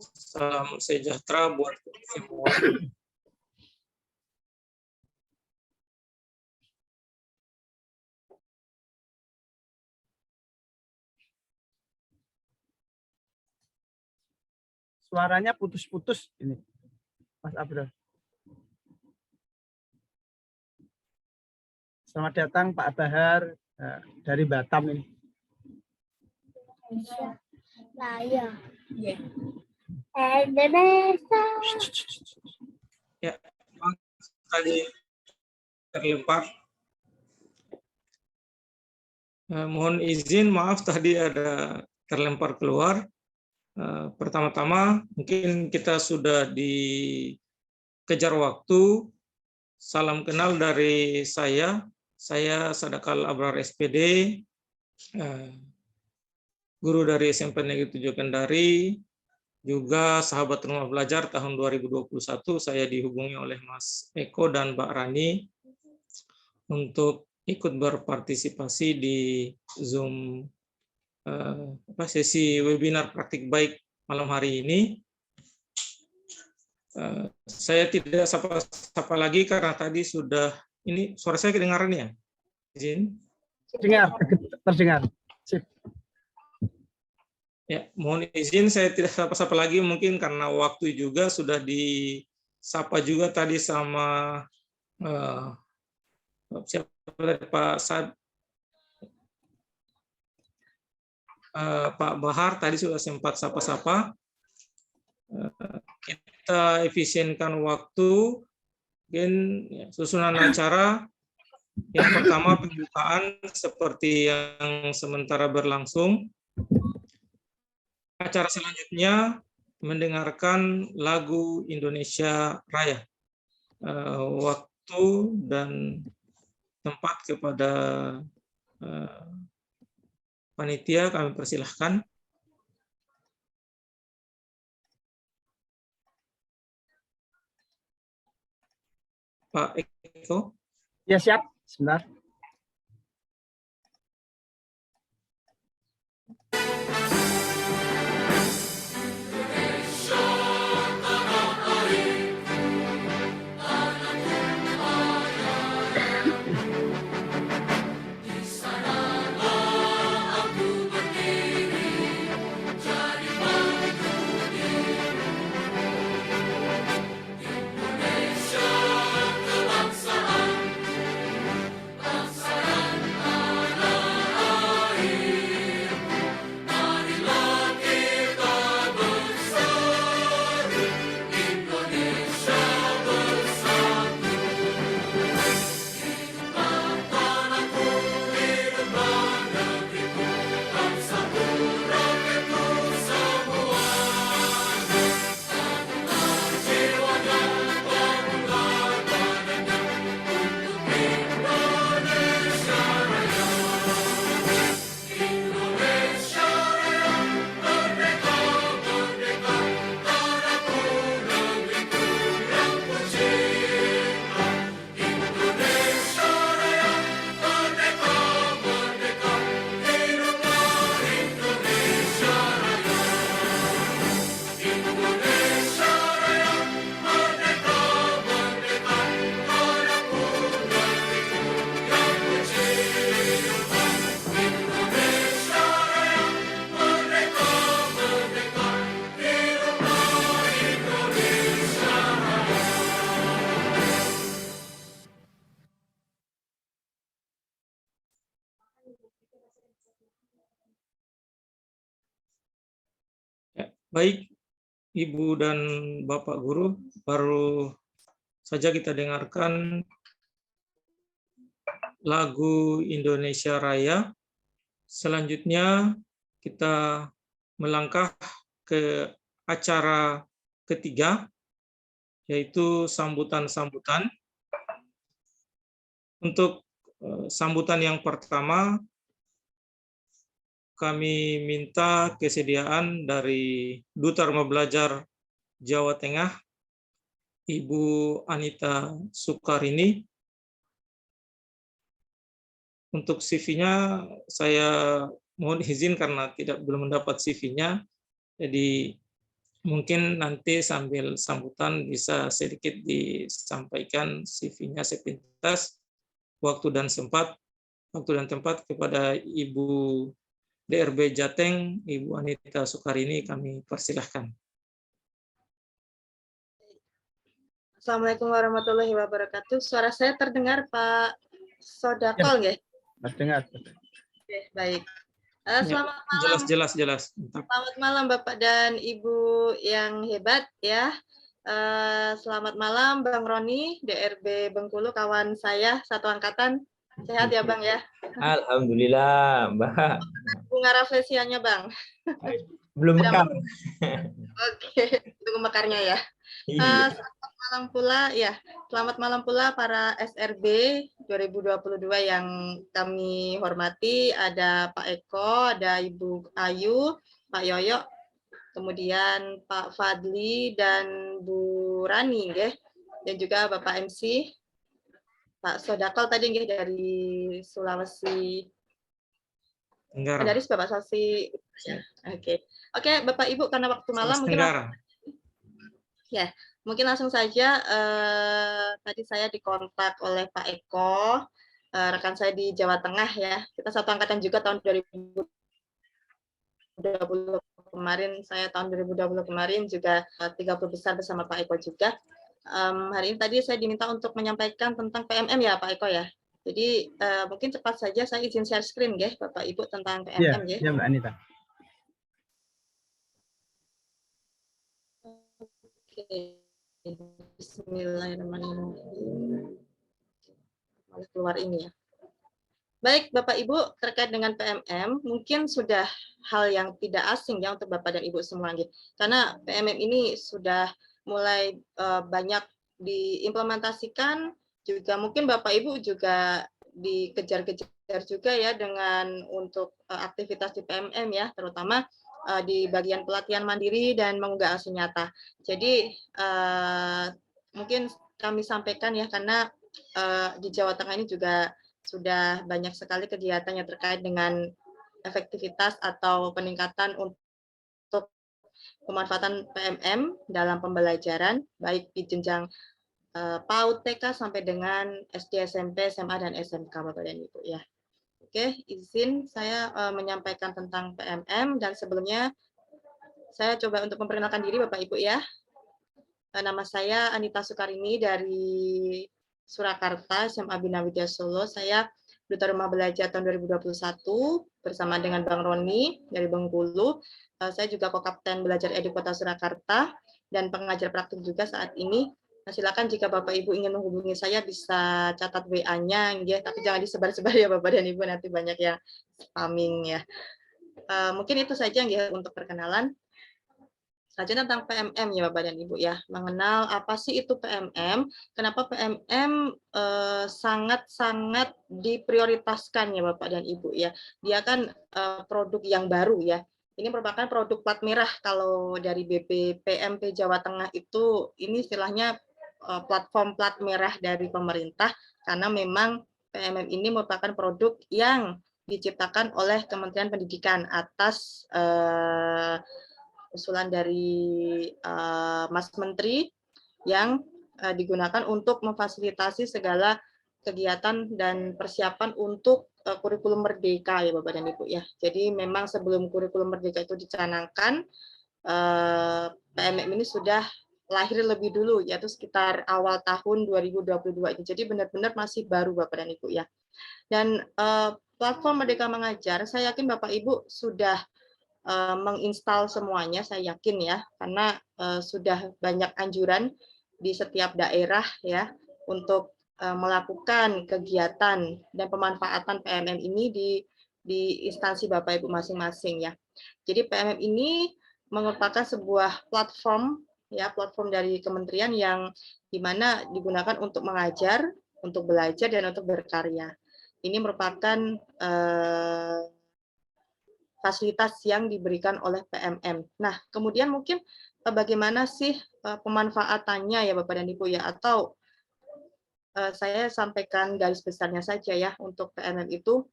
Salam sejahtera buat semua. Suaranya putus-putus ini, Mas Abdul. Selamat datang Pak Bahar dari Batam ini. Raya. Indonesia. Ya, tadi terlempar. Mohon izin, maaf tadi ada terlempar keluar. Pertama-tama mungkin kita sudah dikejar waktu. Salam kenal dari saya Sadakal Abrar SPD, guru dari SMP Negeri 7 Kendari, juga sahabat rumah belajar tahun 2021. Saya dihubungi oleh Mas Eko dan Mbak Rani untuk ikut berpartisipasi di Zoom sesi webinar praktik baik malam hari ini. Saya tidak sapa lagi karena tadi sudah, ini suara saya kedengaran ya? Izin? Terdengar. Sip. Ya, mohon izin saya tidak sapa lagi mungkin karena waktu juga sudah disapa juga tadi sama siapa tadi, Pak Bahar tadi sudah sempat sapa-sapa. Kita efisienkan waktu. Dan susunan acara yang pertama pembukaan seperti yang sementara berlangsung. Acara selanjutnya mendengarkan lagu Indonesia Raya. Waktu dan tempat kepada panitia kami persilahkan. Pak Eko. Ya siap, sebentar. Baik, Ibu dan Bapak Guru, baru saja kita dengarkan lagu Indonesia Raya. Selanjutnya kita melangkah ke acara ketiga, yaitu sambutan-sambutan. Untuk sambutan yang pertama, kami minta kesediaan dari Duta Rumah Belajar Jawa Tengah, Ibu Anita Sukarini. Untuk CV-nya saya mohon izin karena belum mendapat CV-nya, jadi Mungkin nanti sambil sambutan bisa sedikit disampaikan CV-nya sepintas, waktu dan tempat kepada Ibu DRB Jateng, Ibu Anita Sukarini, kami persilahkan. Assalamualaikum warahmatullahi wabarakatuh. Suara saya terdengar, Pak Sodakol, nggih? Terdengar. Oke, baik. Selamat malam. Jelas. Selamat malam Bapak dan Ibu yang hebat ya. Selamat malam Bang Roni, DRB Bengkulu, kawan saya satu angkatan. Sehat ya Bang ya? Alhamdulillah, Mbak. Bunga raflesianya Bang. Belum mekar. Oke, tunggu mekarnya ya. Iya. Selamat malam pula ya. Selamat malam pula para SRB 2022 yang kami hormati. Ada Pak Eko, ada Ibu Ayu, Pak Yoyo, kemudian Pak Fadli dan Bu Rani, nggih. Dan juga Bapak MC, Pak Sodakol tadi nggih dari Sulawesi. Dari Bapak Sulawesi. Oke, Bapak Ibu, karena waktu malam mungkin ya, mungkin langsung saja. Tadi saya dikontak oleh Pak Eko, rekan saya di Jawa Tengah ya. Kita satu angkatan juga tahun 2020 kemarin. Saya tahun 2020 kemarin juga 30 besar bersama Pak Eko juga. Hari ini tadi saya diminta untuk menyampaikan tentang PMM ya Pak Eko ya. Jadi mungkin cepat saja saya izin share screen ya Bapak Ibu tentang PMM ya. Iya Mbak Anita. Oke. Bismillahirrahmanirrahim. Malah keluar ini ya. Baik, Bapak Ibu, terkait dengan PMM, mungkin sudah hal yang tidak asing ya untuk Bapak dan Ibu semua. Karena PMM ini sudah mulai banyak diimplementasikan, juga mungkin Bapak Ibu juga dikejar-kejar juga ya dengan untuk aktivitas di PMM ya, terutama di bagian pelatihan mandiri dan mengunggah hasil nyata. Jadi mungkin kami sampaikan ya, karena di Jawa Tengah ini juga sudah banyak sekali kegiatan yang terkait dengan efektivitas atau peningkatan untuk pemanfaatan PMM dalam pembelajaran, baik di jenjang PAUD, TK, sampai dengan SD, SMP, SMA, dan SMK, Bapak dan Ibu ya. Oke, izin saya menyampaikan tentang PMM, dan sebelumnya saya coba untuk memperkenalkan diri Bapak Ibu ya. Nama saya Anita Sukarini dari Surakarta, SMA Bina Widya Solo. Saya Duta Rumah Belajar tahun 2021 bersama dengan Bang Roni dari Bengkulu. Saya juga Kokapten Belajar Edu Kota Surakarta dan pengajar praktik juga saat ini. Nah, silakan jika Bapak Ibu ingin menghubungi saya bisa catat WA-nya, ya, tapi jangan disebar-sebar ya Bapak dan Ibu, nanti banyak yang spamming ya. Mungkin itu saja ya untuk perkenalan. Selanjutnya tentang PMM ya Bapak dan Ibu ya, mengenal apa sih itu PMM, kenapa PMM sangat-sangat diprioritaskan ya Bapak dan Ibu ya. Dia kan produk yang baru ya. Ini merupakan produk plat merah kalau dari BPPMP Jawa Tengah itu, ini istilahnya platform plat merah dari pemerintah, karena memang PMM ini merupakan produk yang diciptakan oleh Kementerian Pendidikan atas usulan dari Mas Menteri yang digunakan untuk memfasilitasi segala kegiatan dan persiapan untuk kurikulum merdeka ya Bapak dan Ibu ya. Jadi memang sebelum kurikulum merdeka itu dicanangkan, PMM ini sudah lahir lebih dulu, yaitu sekitar awal tahun 2022 ini. Jadi benar-benar masih baru Bapak dan Ibu ya. Dan platform Merdeka Mengajar, saya yakin Bapak Ibu sudah menginstal semuanya, saya yakin ya, karena sudah banyak anjuran di setiap daerah ya untuk melakukan kegiatan dan pemanfaatan PMM ini di instansi Bapak Ibu masing-masing ya. Jadi PMM ini merupakan sebuah platform ya, platform dari kementerian yang dimana digunakan untuk mengajar, untuk belajar dan untuk berkarya. Ini merupakan fasilitas yang diberikan oleh PMM. Nah, kemudian mungkin bagaimana sih pemanfaatannya ya Bapak dan Ibu ya, atau saya sampaikan garis besarnya saja ya untuk PMM itu.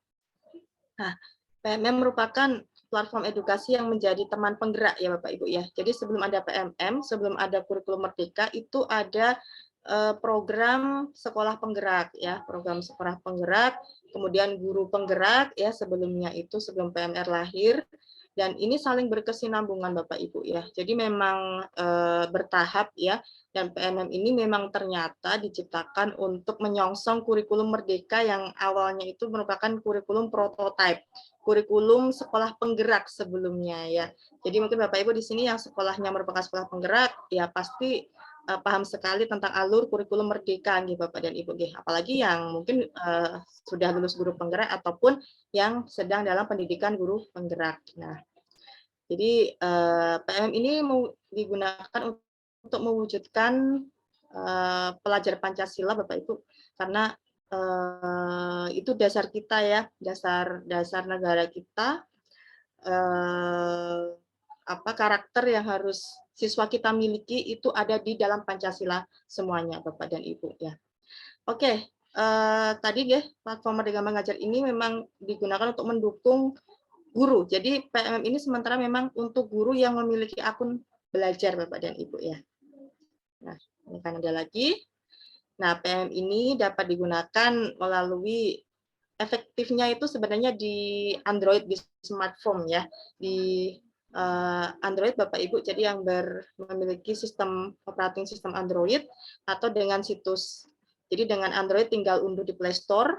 Nah, PMM merupakan platform edukasi yang menjadi teman penggerak ya Bapak Ibu ya. Jadi sebelum ada PMM, sebelum ada kurikulum merdeka itu ada program sekolah penggerak ya, program sekolah penggerak, kemudian guru penggerak ya sebelumnya itu sebelum PMR lahir. Dan ini saling berkesinambungan Bapak Ibu ya. Jadi memang bertahap ya. Dan PMM ini memang ternyata diciptakan untuk menyongsong kurikulum merdeka yang awalnya itu merupakan kurikulum prototipe, kurikulum sekolah penggerak sebelumnya ya. Jadi mungkin Bapak Ibu di sini yang sekolahnya merupakan sekolah penggerak ya pasti paham sekali tentang alur kurikulum merdeka nih Bapak dan Ibu. Apalagi yang mungkin sudah lulus guru penggerak ataupun yang sedang dalam pendidikan guru penggerak. Nah, jadi PMM ini digunakan untuk mewujudkan pelajar Pancasila Bapak Ibu, karena itu dasar kita ya, dasar negara kita, karakter yang harus siswa kita miliki itu ada di dalam Pancasila semuanya Bapak dan Ibu ya. Oke, tadi ya platform Merdeka Mengajar ini memang digunakan untuk mendukung guru. Jadi PMM ini sementara memang untuk guru yang memiliki akun belajar Bapak dan Ibu ya. Nah, ini kan ada lagi. Nah, PMM ini dapat digunakan melalui efektifnya itu sebenarnya di Android, di smartphone ya. Di Android Bapak Ibu, jadi yang memiliki sistem operating system Android atau dengan situs. Jadi dengan Android tinggal unduh di Play Store,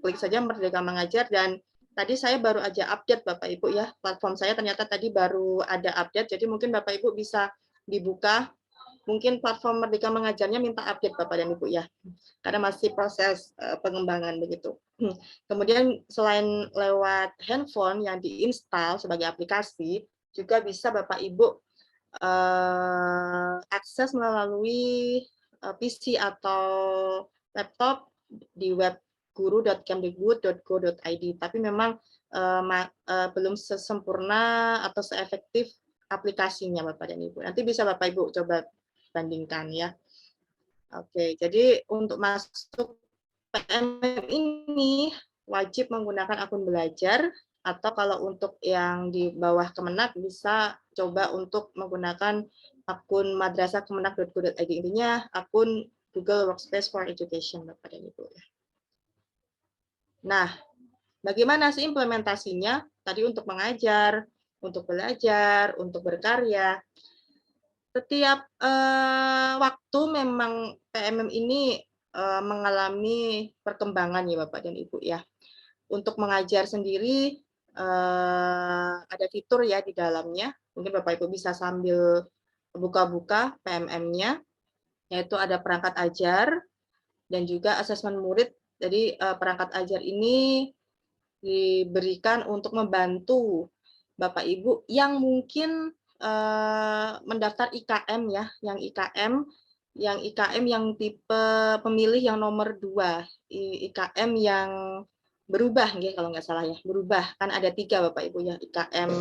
klik saja Merdeka Mengajar dan tadi saya baru aja update Bapak Ibu ya, platform saya ternyata tadi baru ada update, jadi mungkin Bapak Ibu bisa dibuka, mungkin platform Merdeka Mengajarnya minta update Bapak dan Ibu ya, karena masih proses pengembangan begitu. Kemudian selain lewat handphone yang diinstal sebagai aplikasi, juga bisa Bapak Ibu akses melalui PC atau laptop di web guru.kemdikbud.go.id, tapi memang belum sesempurna atau seefektif aplikasinya Bapak dan Ibu. Nanti bisa Bapak Ibu coba bandingkan ya. Oke, jadi untuk masuk PMM ini wajib menggunakan akun belajar, atau kalau untuk yang di bawah Kemenak bisa coba untuk menggunakan akun madrasah.kemenak.go.id, intinya akun Google Workspace for Education Bapak dan Ibu. Nah, bagaimana sih implementasinya? Tadi untuk mengajar, untuk belajar, untuk berkarya. Setiap waktu memang PMM ini mengalami perkembangan ya Bapak dan Ibu ya. Untuk mengajar sendiri ada fitur ya di dalamnya. Mungkin Bapak Ibu bisa sambil buka-buka PMM-nya, yaitu ada perangkat ajar dan juga asesmen murid. Jadi perangkat ajar ini diberikan untuk membantu Bapak Ibu yang mungkin mendaftar IKM ya, yang IKM yang tipe pemilih yang nomor 2, IKM yang berubah ya kalau nggak salah ya, berubah kan ada 3 Bapak Ibu ya, IKM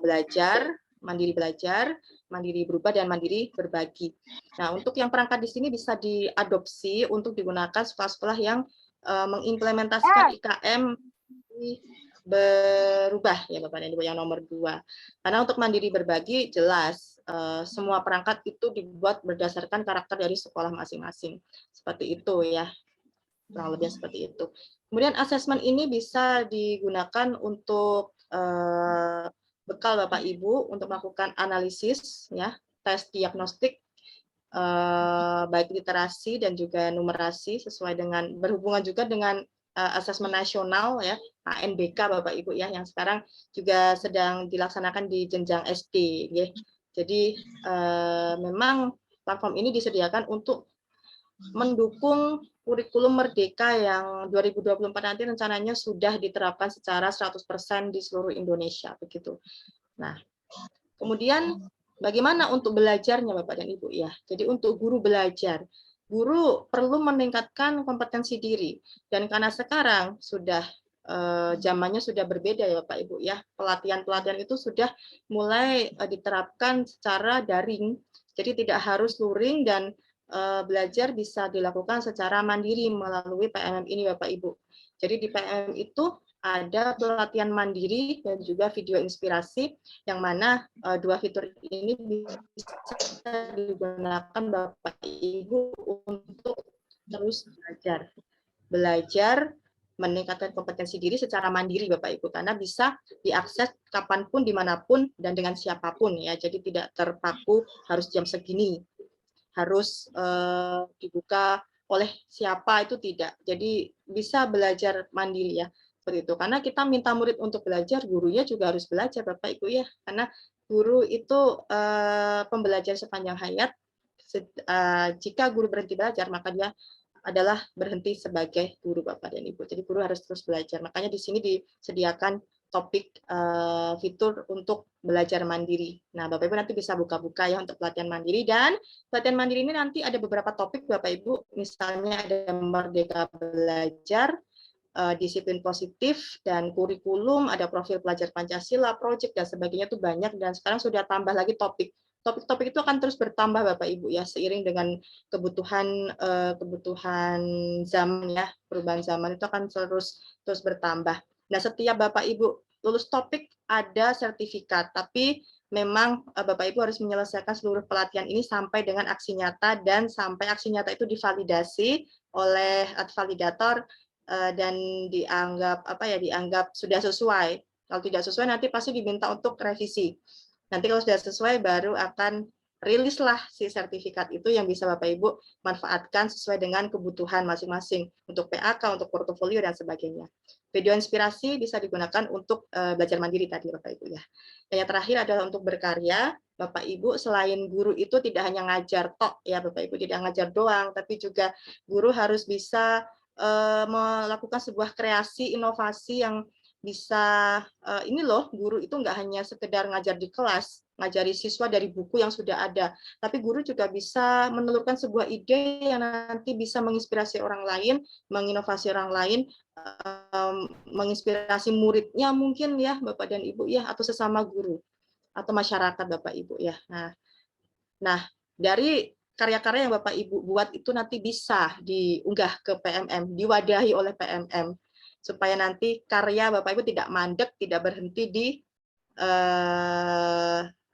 belajar, mandiri belajar, mandiri berubah dan mandiri berbagi. Nah, untuk yang perangkat di sini bisa diadopsi untuk digunakan sekolah-sekolah yang mengimplementasikan IKM berubah ya Bapak dan Ibu yang nomor 2. Karena untuk mandiri berbagi jelas semua perangkat itu dibuat berdasarkan karakter dari sekolah masing-masing. Seperti itu ya. Kurang lebih seperti itu. Kemudian asesmen ini bisa digunakan untuk bekal Bapak Ibu untuk melakukan analisis ya, tes diagnostik baik literasi dan juga numerasi sesuai dengan berhubungan juga dengan asesmen nasional ya, ANBK Bapak Ibu ya, yang sekarang juga sedang dilaksanakan di jenjang SD ya. Jadi memang platform ini disediakan untuk mendukung kurikulum merdeka yang 2024 nanti rencananya sudah diterapkan secara 100% di seluruh Indonesia begitu. Nah, kemudian bagaimana untuk belajarnya Bapak dan Ibu ya. Jadi untuk guru belajar, guru perlu meningkatkan kompetensi diri, dan karena sekarang sudah zamannya sudah berbeda ya Bapak Ibu ya. Pelatihan-pelatihan itu sudah mulai diterapkan secara daring. Jadi tidak harus luring dan belajar bisa dilakukan secara mandiri melalui PMM ini Bapak Ibu. Jadi di PMM itu ada pelatihan mandiri dan juga video inspirasi, yang mana dua fitur ini bisa digunakan Bapak Ibu untuk terus belajar meningkatkan kompetensi diri secara mandiri Bapak Ibu, karena bisa diakses kapanpun, dimanapun, dan dengan siapapun ya. Jadi tidak terpaku harus jam segini, harus dibuka oleh siapa, itu tidak. Jadi bisa belajar mandiri ya, seperti itu. Karena kita minta murid untuk belajar, gurunya juga harus belajar Bapak Ibu ya. Karena guru itu pembelajar sepanjang hayat. Jika guru berhenti belajar, maka dia adalah berhenti sebagai guru Bapak dan Ibu. Jadi guru harus terus belajar. Makanya di sini disediakan topik fitur untuk belajar mandiri. Nah, Bapak Ibu nanti bisa buka-buka ya untuk pelatihan mandiri, dan pelatihan mandiri ini nanti ada beberapa topik Bapak Ibu, misalnya ada merdeka belajar, disiplin positif, dan kurikulum, ada profil pelajar Pancasila, project, dan sebagainya, itu banyak, dan sekarang sudah tambah lagi topik. Topik-topik itu akan terus bertambah Bapak Ibu ya, seiring dengan kebutuhan zaman ya, perubahan zaman itu akan terus bertambah. Nah, setiap Bapak Ibu lulus topik ada sertifikat, tapi memang Bapak Ibu harus menyelesaikan seluruh pelatihan ini sampai dengan aksi nyata, dan sampai aksi nyata itu divalidasi oleh validator dan dianggap sudah sesuai. Kalau tidak sesuai nanti pasti diminta untuk revisi. Nanti kalau sudah sesuai baru akan rilislah si sertifikat itu yang bisa Bapak Ibu manfaatkan sesuai dengan kebutuhan masing-masing untuk PAK, untuk portofolio, dan sebagainya. Video inspirasi bisa digunakan untuk belajar mandiri tadi Bapak Ibu ya. Dan yang terakhir adalah untuk berkarya. Bapak Ibu selain guru itu tidak hanya ngajar tok ya Bapak Ibu, tidak ngajar doang, tapi juga guru harus bisa melakukan sebuah kreasi, inovasi yang bisa, ini loh, guru itu nggak hanya sekedar ngajar di kelas, ngajari siswa dari buku yang sudah ada, tapi guru juga bisa menelurkan sebuah ide yang nanti bisa menginspirasi orang lain, menginovasi orang lain, menginspirasi muridnya mungkin ya Bapak dan Ibu ya, atau sesama guru atau masyarakat Bapak Ibu ya. Nah, dari karya-karya yang Bapak Ibu buat itu nanti bisa diunggah ke PMM, diwadahi oleh PMM, supaya nanti karya Bapak Ibu tidak mandek, tidak berhenti di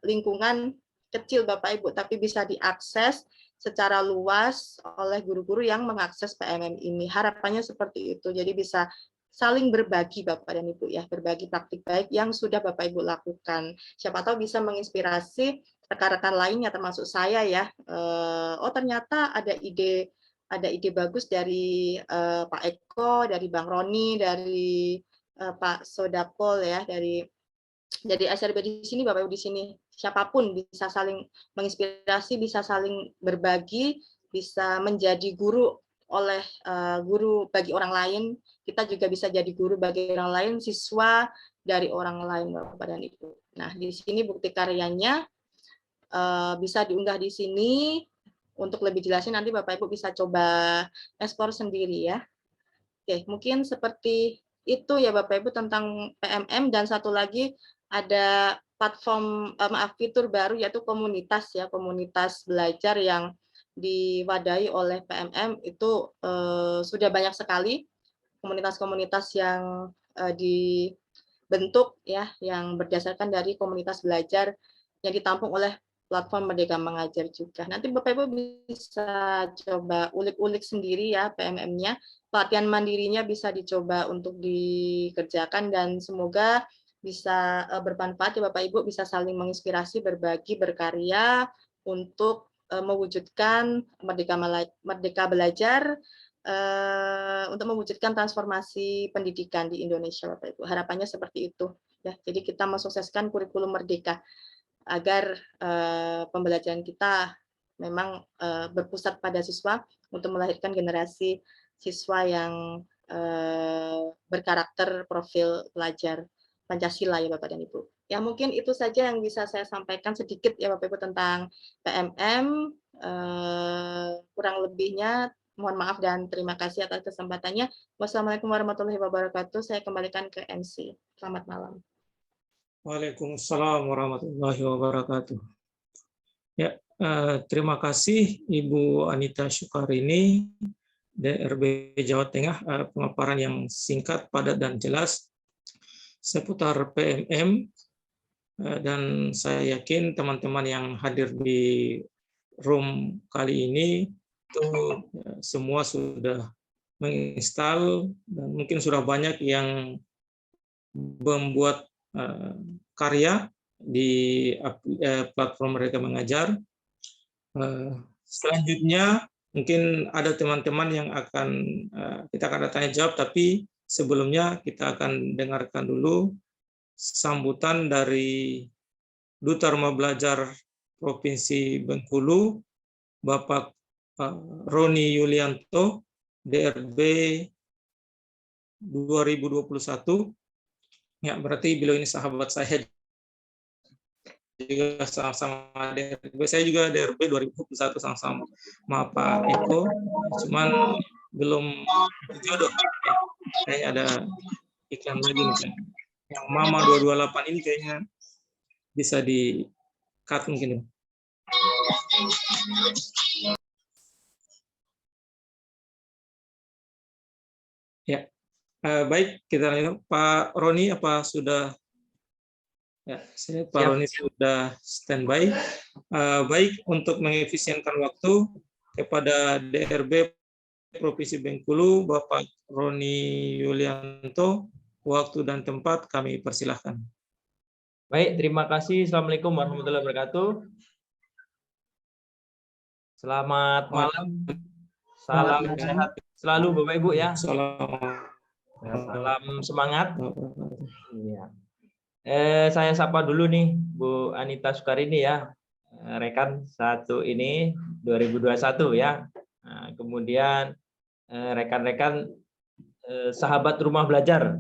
lingkungan kecil Bapak Ibu, tapi bisa diakses secara luas oleh guru-guru yang mengakses PMM ini. Harapannya seperti itu. Jadi bisa saling berbagi Bapak dan Ibu ya, berbagi praktik baik yang sudah Bapak Ibu lakukan. Siapa tahu bisa menginspirasi rekan-rekan lainnya termasuk saya ya. Oh ternyata ada ide bagus dari Pak Eko, dari Bang Roni, dari Pak Sodapol ya, dari SRB di sini, Bapak Ibu di sini, siapapun bisa saling menginspirasi, bisa saling berbagi, bisa menjadi guru oleh guru bagi orang lain. Kita juga bisa jadi guru bagi orang lain, siswa dari orang lain Bapak dan Ibu. Nah, di sini bukti karyanya bisa diunggah di sini. Untuk lebih jelasnya nanti Bapak Ibu bisa coba ekspor sendiri ya. Oke, mungkin seperti itu ya Bapak Ibu tentang PMM, dan satu lagi ada platform fitur baru yaitu komunitas ya, komunitas belajar yang diwadahi oleh PMM itu sudah banyak sekali komunitas-komunitas yang dibentuk ya, yang berdasarkan dari komunitas belajar yang ditampung oleh platform Merdeka Mengajar juga. Nanti Bapak Ibu bisa coba ulik-ulik sendiri ya PMM-nya. Pelatihan mandirinya bisa dicoba untuk dikerjakan, dan semoga bisa bermanfaat ya Bapak Ibu, bisa saling menginspirasi, berbagi, berkarya untuk mewujudkan Merdeka Belajar, untuk mewujudkan transformasi pendidikan di Indonesia Bapak Ibu. Harapannya seperti itu ya. Jadi kita mensukseskan kurikulum merdeka agar pembelajaran kita memang berpusat pada siswa untuk melahirkan generasi siswa yang berkarakter profil pelajar Pancasila ya Bapak dan Ibu. Ya mungkin itu saja yang bisa saya sampaikan sedikit ya Bapak Ibu tentang PMM. Kurang lebihnya mohon maaf dan terima kasih atas kesempatannya. Wassalamualaikum warahmatullahi wabarakatuh. Saya kembalikan ke MC. Selamat malam. Waalaikumsalam warahmatullahi wabarakatuh. Ya, terima kasih Ibu Anita Syukarini, DRB Jawa Tengah, pemaparan yang singkat, padat, dan jelas seputar PMM, dan saya yakin teman-teman yang hadir di room kali ini itu semua sudah menginstal dan mungkin sudah banyak yang membuat karya di platform mereka mengajar. Selanjutnya mungkin ada teman-teman yang akan kita akan tanya jawab, tapi sebelumnya kita akan dengarkan dulu sambutan dari Duta Rumah Belajar Provinsi Bengkulu, Bapak Roni Yulianto, DRB 2021. Ya, berarti beliau ini sahabat saya juga, sama-sama DRB. Saya juga DRB 2021 sama-sama Pak Eko, cuman belum jodoh. Kayaknya ada iklan lagi nih. Yang Mama 228 ini kayaknya bisa di-cut mungkin. Ya, baik, kita lanjut. Pak Roni, apa sudah? Ya, Pak Roni sudah standby. Baik, untuk mengefisienkan waktu kepada DRB Provinsi Bengkulu, Bapak Roni Yulianto, waktu dan tempat kami persilahkan. Baik, terima kasih. Assalamualaikum warahmatullahi wabarakatuh. Selamat malam. Salam sehat selalu Bapak Ibu ya. Salam semangat. Ya. Saya sapa dulu nih Bu Anita Sukarini ya. Rekan satu ini 2021 ya. Nah, kemudian rekan-rekan sahabat rumah belajar.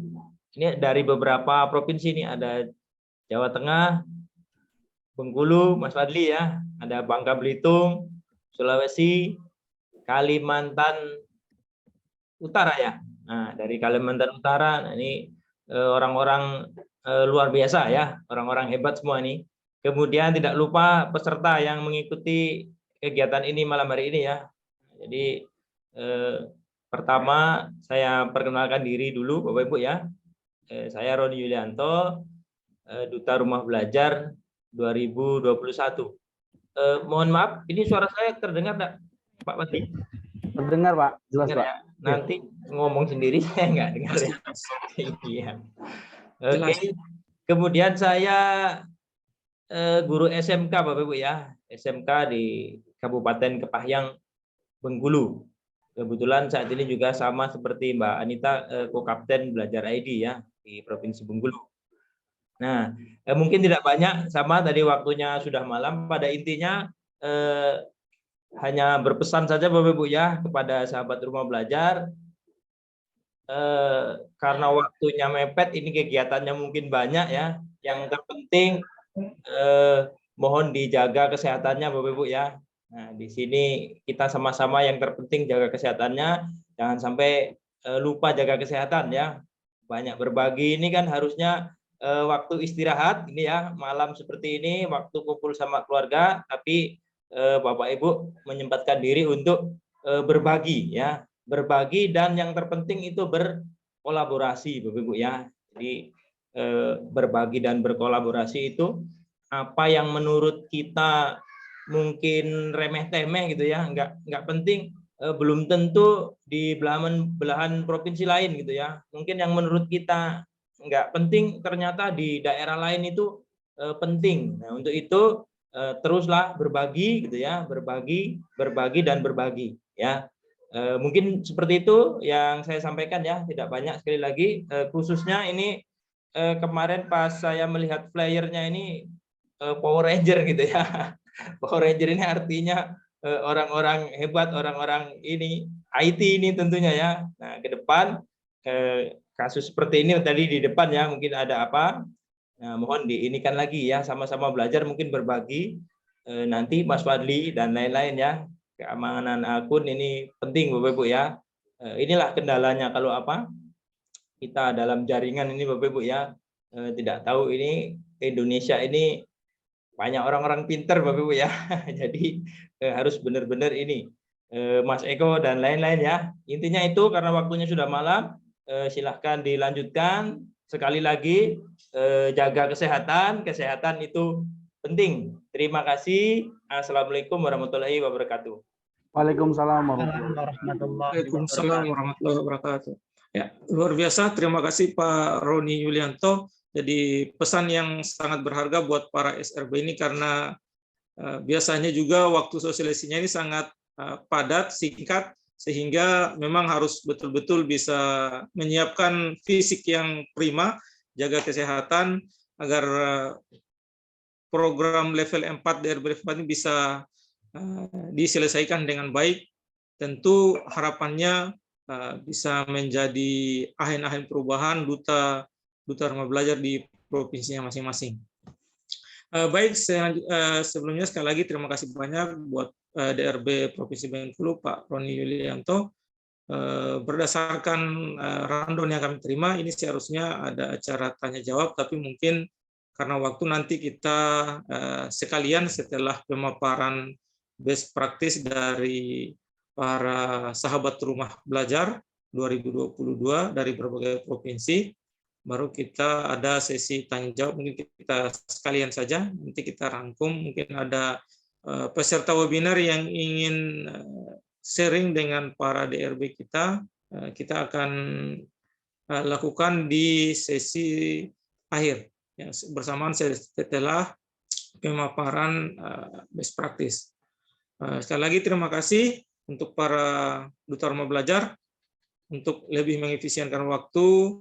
Ini dari beberapa provinsi nih, ada Jawa Tengah, Bengkulu, Mas Fadli ya, ada Bangka Belitung, Sulawesi, Kalimantan Utara ya. Nah, dari Kalimantan Utara, nah ini orang-orang luar biasa ya, orang-orang hebat semua ini. Kemudian tidak lupa peserta yang mengikuti kegiatan ini malam hari ini ya. Jadi pertama saya perkenalkan diri dulu Bapak Ibu ya. Saya Roni Yulianto, Duta Rumah Belajar 2021. Mohon maaf, ini suara saya terdengar enggak, Pak Pati? Terdengar Pak, jelas Dengar Pak. ya? Nanti ngomong sendiri saya nggak dengar ya. Iya. Oke. Kemudian saya guru SMK Bapak Ibu ya, SMK di Kabupaten Kepahyang, Bengkulu. Kebetulan saat ini juga sama seperti Mbak Anita, Ko-Kapten Belajar ID ya di Provinsi Bengkulu. Nah, mungkin tidak banyak, sama tadi waktunya sudah malam. Pada intinya hanya berpesan saja Bapak Ibu ya kepada sahabat rumah belajar, karena waktunya mepet, ini kegiatannya mungkin banyak ya. Yang terpenting mohon dijaga kesehatannya Bapak Ibu ya. Nah, di sini kita sama-sama yang terpenting jaga kesehatannya, jangan sampai lupa jaga kesehatan ya. Banyak berbagi ini kan harusnya waktu istirahat ini ya, malam seperti ini waktu kumpul sama keluarga, tapi Bapak Ibu menyempatkan diri untuk berbagi ya, berbagi, dan yang terpenting itu berkolaborasi Bapak Ibu ya. Jadi berbagi dan berkolaborasi itu apa yang menurut kita mungkin remeh-temeh gitu ya, nggak penting, belum tentu di belahan provinsi lain gitu ya. Mungkin yang menurut kita nggak penting ternyata di daerah lain itu penting. Nah, untuk itu teruslah berbagi gitu ya, berbagi dan berbagi ya. Mungkin seperti itu yang saya sampaikan ya, tidak banyak. Sekali lagi khususnya ini kemarin pas saya melihat flyernya ini Power Ranger gitu ya. Power Ranger ini artinya orang-orang hebat, orang-orang ini IT ini tentunya ya. Nah, ke depan kasus seperti ini tadi di depan ya, mungkin ada apa, nah, mohon diinikan lagi ya, sama-sama belajar, mungkin berbagi nanti Mas Fadli dan lain-lain ya. Keamanan akun ini penting Bapak Ibu ya. Inilah kendalanya kalau apa, kita dalam jaringan ini Bapak Ibu ya, tidak tahu ini Indonesia ini banyak orang-orang pinter Bapak Ibu ya. Jadi harus benar-benar ini Mas Eko dan lain-lain ya. Intinya itu, karena waktunya sudah malam, silahkan dilanjutkan. sekali lagi jaga kesehatan, kesehatan itu penting. Terima kasih. Assalamualaikum warahmatullahi wabarakatuh. Waalaikumsalam warahmatullahi Waalaikumsalam wabarakatuh. warahmatullahi wabarakatuh. Ya, luar biasa. Terima kasih Pak Roni Yulianto. Jadi pesan yang sangat berharga buat para SRB ini karena biasanya juga waktu sosialisasinya ini sangat padat, singkat, sehingga memang harus betul-betul bisa menyiapkan fisik yang prima, jaga kesehatan agar program level 4 DRB 4 ini bisa diselesaikan dengan baik. Tentu harapannya bisa menjadi agen-agen perubahan duta rumah belajar di provinsinya masing-masing. Baik, sebelumnya sekali lagi terima kasih banyak buat DRB Provinsi Bengkulu, Pak Roni Yulianto. Berdasarkan rundown yang kami terima, ini seharusnya ada acara tanya jawab, tapi mungkin karena waktu nanti kita sekalian setelah pemaparan best practice dari para sahabat rumah belajar 2022 dari berbagai provinsi, baru kita ada sesi tanya jawab. Mungkin kita sekalian saja, nanti kita rangkum. Mungkin ada peserta webinar yang ingin sharing dengan para DRB kita, kita akan lakukan di sesi akhir, ya, bersamaan setelah pemaparan best practice. Sekali lagi terima kasih untuk para duta rumah belajar. Untuk lebih mengefisienkan waktu,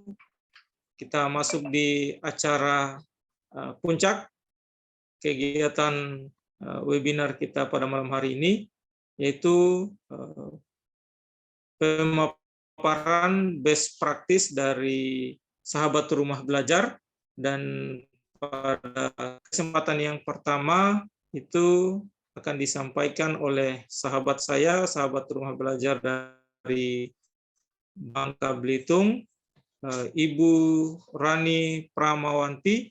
kita masuk di acara puncak kegiatan webinar kita pada malam hari ini, yaitu pemaparan best practice dari sahabat rumah belajar. Dan pada kesempatan yang pertama itu akan disampaikan oleh sahabat saya, sahabat rumah belajar dari Bangka Belitung, Ibu Rani Pramawanti.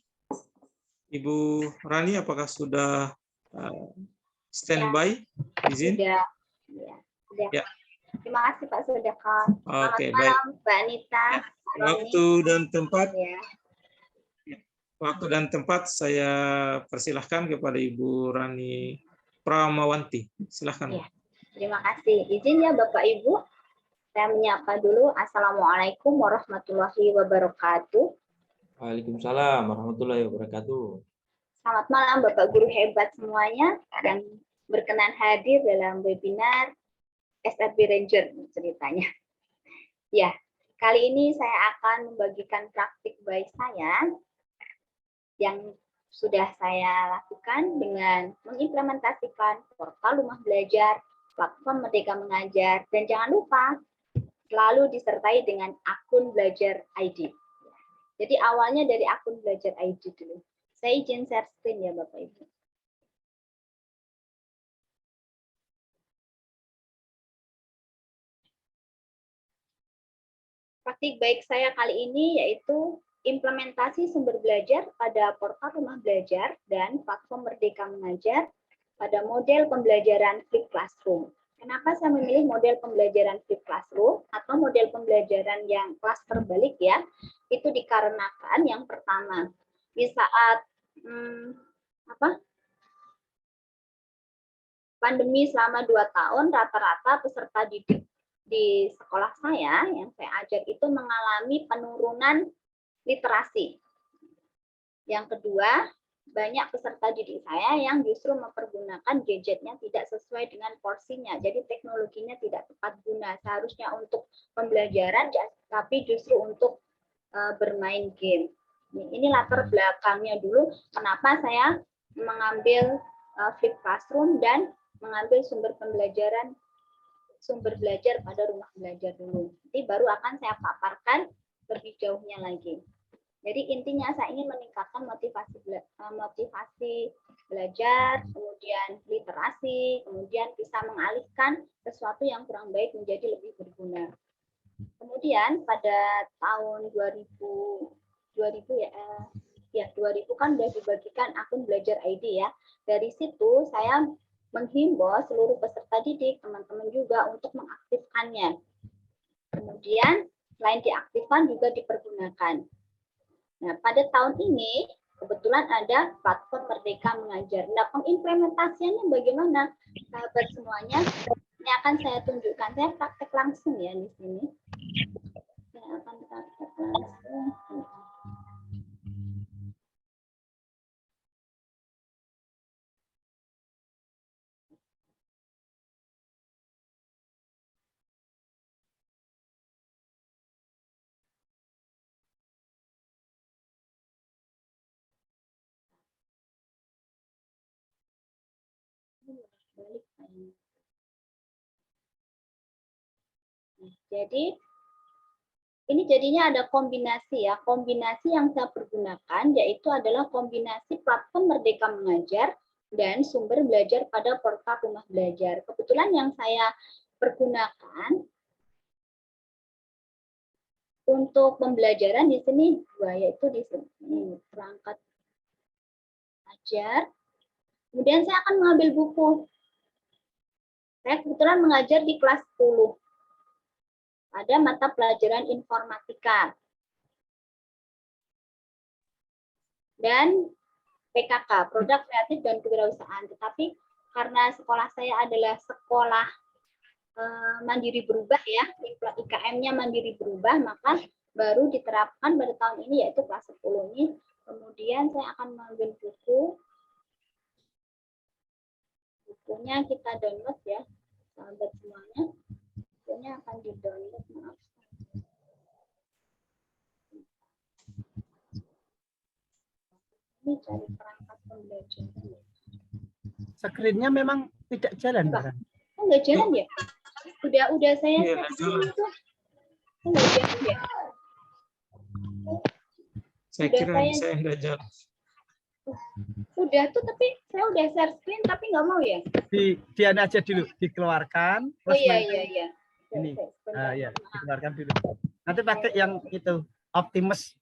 Ibu Rani, apakah sudah standby? Izin? Sudah. Ya. Terima kasih Pak Sudaka. Oke, Selamat malam baik. Mbak Anita. Waktu dan tempat, Ya. waktu dan tempat saya persilahkan kepada Ibu Rani Pramawanti. Silahkan. Ya. Terima kasih. Izin ya Bapak Ibu. Saya menyapa dulu. Assalamualaikum warahmatullahi wabarakatuh. Waalaikumsalam warahmatullahi wabarakatuh. Selamat malam Bapak Guru hebat semuanya yang berkenan hadir dalam webinar SRB Ranger ceritanya. Ya, kali ini saya akan membagikan praktik baik saya yang sudah saya lakukan dengan mengimplementasikan portal rumah belajar, platform Merdeka Mengajar, dan jangan lupa selalu disertai dengan akun belajar ID. Jadi awalnya dari akun belajar ID dulu. Saya izin share screen ya Bapak Ibu. Praktik baik saya kali ini yaitu implementasi sumber belajar pada portal rumah belajar dan platform Merdeka Mengajar pada model pembelajaran Flip Classroom. Kenapa saya memilih model pembelajaran Flip Classroom atau model pembelajaran yang kelas terbalik ya? Itu dikarenakan yang pertama, di saat pandemi selama 2 tahun, rata-rata peserta didik di sekolah saya yang saya ajar itu mengalami penurunan literasi. Yang kedua, banyak peserta didik saya yang justru mempergunakan gadgetnya tidak sesuai dengan porsinya. Jadi teknologinya tidak tepat guna. Seharusnya untuk pembelajaran, tapi justru untuk bermain game. Ini latar belakangnya dulu kenapa saya mengambil Flip Classroom dan mengambil sumber belajar pada rumah belajar dulu. Nanti baru akan saya paparkan lebih jauhnya lagi. Jadi intinya saya ingin meningkatkan motivasi belajar, kemudian literasi, kemudian bisa mengalihkan sesuatu yang kurang baik menjadi lebih berguna. Kemudian pada tahun 2000 kan sudah dibagikan akun belajar ID ya. Dari situ saya menghimbau seluruh peserta didik, teman-teman juga untuk mengaktifkannya. Kemudian selain diaktifkan juga dipergunakan. Nah, pada tahun ini kebetulan ada platform Merdeka Mengajar. Nah, pengimplementasiannya bagaimana, sahabat semuanya? Ini akan saya tunjukkan. Saya praktek langsung ya di sini. Saya akan praktek langsung. Jadi ini jadinya ada kombinasi ya. Kombinasi yang saya pergunakan yaitu adalah kombinasi platform Merdeka Mengajar dan sumber belajar pada portal Rumah Belajar. Kebetulan yang saya pergunakan untuk pembelajaran di sini dua, yaitu di sini perangkat ajar. Kemudian saya akan mengambil buku. Saya kebetulan mengajar di kelas 10. Ada mata pelajaran informatika. Dan PKK, Produk Kreatif dan Kewirausahaan. Tetapi karena sekolah saya adalah sekolah mandiri berubah ya, IKM-nya mandiri berubah, maka baru diterapkan pada tahun ini yaitu kelas 10 ini. Kemudian saya akan mengambil buku. Bukunya kita download ya, sahabat semuanya. Bukunya akan di-download, maaf. Ini cari perangkat pembelajaran. Screen-nya memang tidak jalan, Mbak. Oh, nggak jalan ya? Udah saya Iya, cek nggak sini jalan. tuh. Oh, nggak jalan ya? Saya Udah kira saya- saya nggak jalan. Udah tuh, tapi saya udah share screen tapi nggak mau ya. Di aja dulu, dikeluarkan. Oh terus iya nanti iya. Ini. Sebentar, Ya, maaf. dikeluarkan dulu. Nanti pakai yang itu, Optimus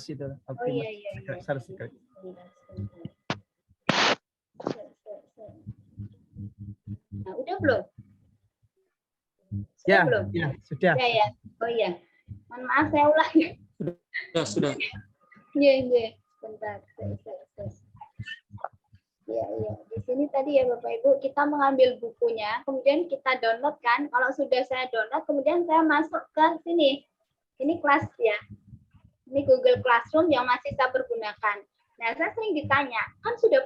itu. Oh Optimus. iya. Share screen. Sebentar. Nah, udah belum? Sudah Ya, belum? ya, sudah. Ya. Oh iya. Mohon maaf saya ulang ya. Sudah. Iya. Bentar. Iya. Di sini tadi ya Bapak Ibu, kita mengambil bukunya, kemudian kita download kan. Kalau sudah saya download, kemudian saya masuk ke sini. Ini kelas ya. Ini Google Classroom yang masih saya pergunakan. Nah, saya sering ditanya, kan sudah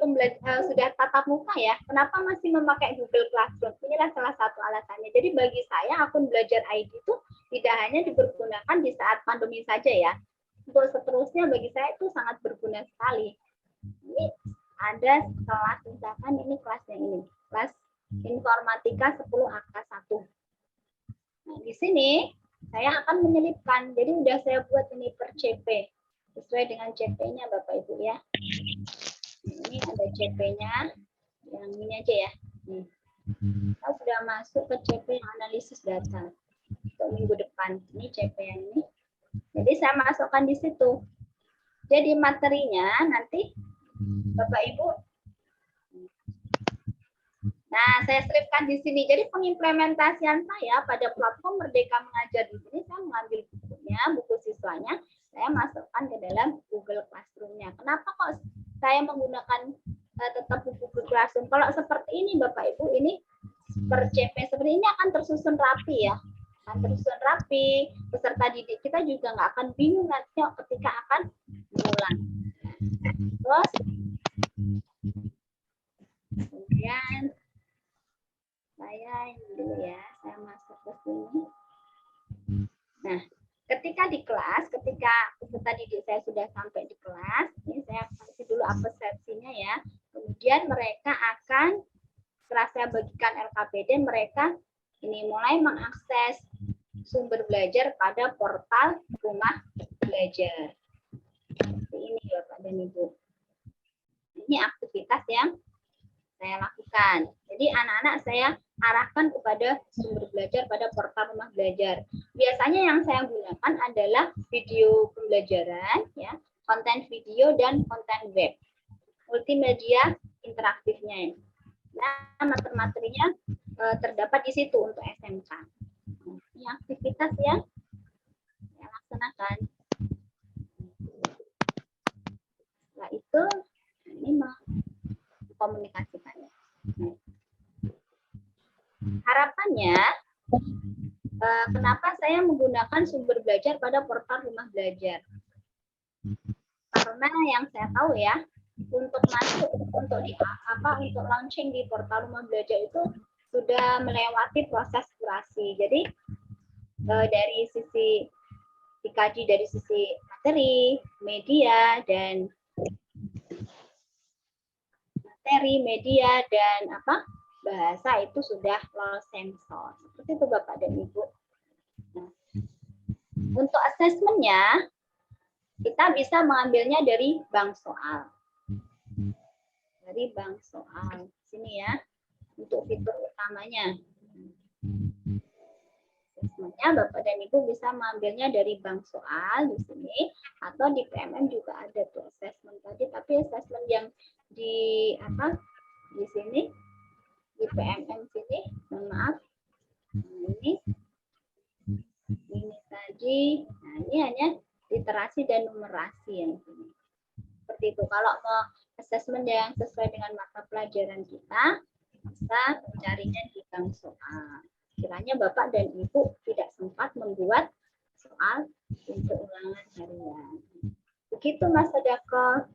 sudah tatap muka ya, kenapa masih memakai Google Classroom? Inilah salah satu alasannya. Jadi bagi saya akun Belajar ID itu tidak hanya dipergunakan di saat pandemi saja ya. Untuk seterusnya bagi saya itu sangat berguna sekali. Ini ada kelas, misalkan ini kelasnya ini, kelas Informatika 10 Angka 1. Nah, di sini saya akan menyelipkan. Jadi udah saya buat ini per CP. Sesuai dengan CP-nya Bapak Ibu ya. Ini ada CP-nya. Yang ini aja ya. Nih. Kita sudah masuk ke CP analisis data. Untuk minggu depan. Ini CP yang ini. Jadi saya masukkan di situ. Jadi materinya nanti Bapak Ibu. Nah, saya selipkan di sini. Jadi pengimplementasian saya pada platform Merdeka Mengajar di sini, saya mengambil bukunya, buku siswanya, saya masukkan ke dalam Google Classroom-nya. Kenapa kok saya menggunakan tetap buku Google Classroom? Kalau seperti ini, Bapak Ibu, ini per CP seperti ini akan tersusun rapi ya. Akan tersusun rapi, peserta didik kita juga nggak akan bingung nanti ketika akan mengulang. Terus, kemudian saya ini dulu ya, saya masuk ke sini. Nah, ketika di kelas, ketika peserta didik saya sudah sampai di kelas, ini saya kasih dulu absensinya ya. Kemudian mereka akan, setelah saya bagikan LKPD, mereka ini mulai mengakses sumber belajar pada portal Rumah Belajar. Seperti ini Bapak dan Ibu. Ini aktivitas yang saya lakukan. Jadi anak-anak saya arahkan kepada sumber belajar pada portal Rumah Belajar. Biasanya yang saya gunakan adalah video pembelajaran, ya, konten video dan konten web. Multimedia interaktifnya. Nah, materi-materinya terdapat di situ untuk SMK. Ini aktivitas yang saya laksanakan. itu ini mengkomunikasikannya. Harapannya, kenapa saya menggunakan sumber belajar pada portal Rumah Belajar? Karena yang saya tahu ya, untuk masuk untuk launching di portal Rumah Belajar itu sudah melewati proses kurasi. Jadi dari sisi dikaji dari sisi materi, media dan bahasa itu sudah lolos sensor. Seperti itu Bapak dan Ibu. Nah, untuk asesmennya kita bisa mengambilnya dari bank soal. Dari bank soal sini ya, untuk fitur utamanya. Asesmennya Bapak dan Ibu bisa mengambilnya dari bank soal di sini, atau di PMM juga ada tuh asesmen tadi, tapi asesmen yang di sini di PMM sini, mohon maaf, ini tadi, nah ini hanya literasi dan numerasi yang ini. Seperti itu. Kalau mau asesmen yang sesuai dengan mata pelajaran kita, bisa mencarinya di bank soal. Kiranya Bapak dan Ibu tidak sempat membuat soal untuk ulangan harian. Begitu Mas Sadako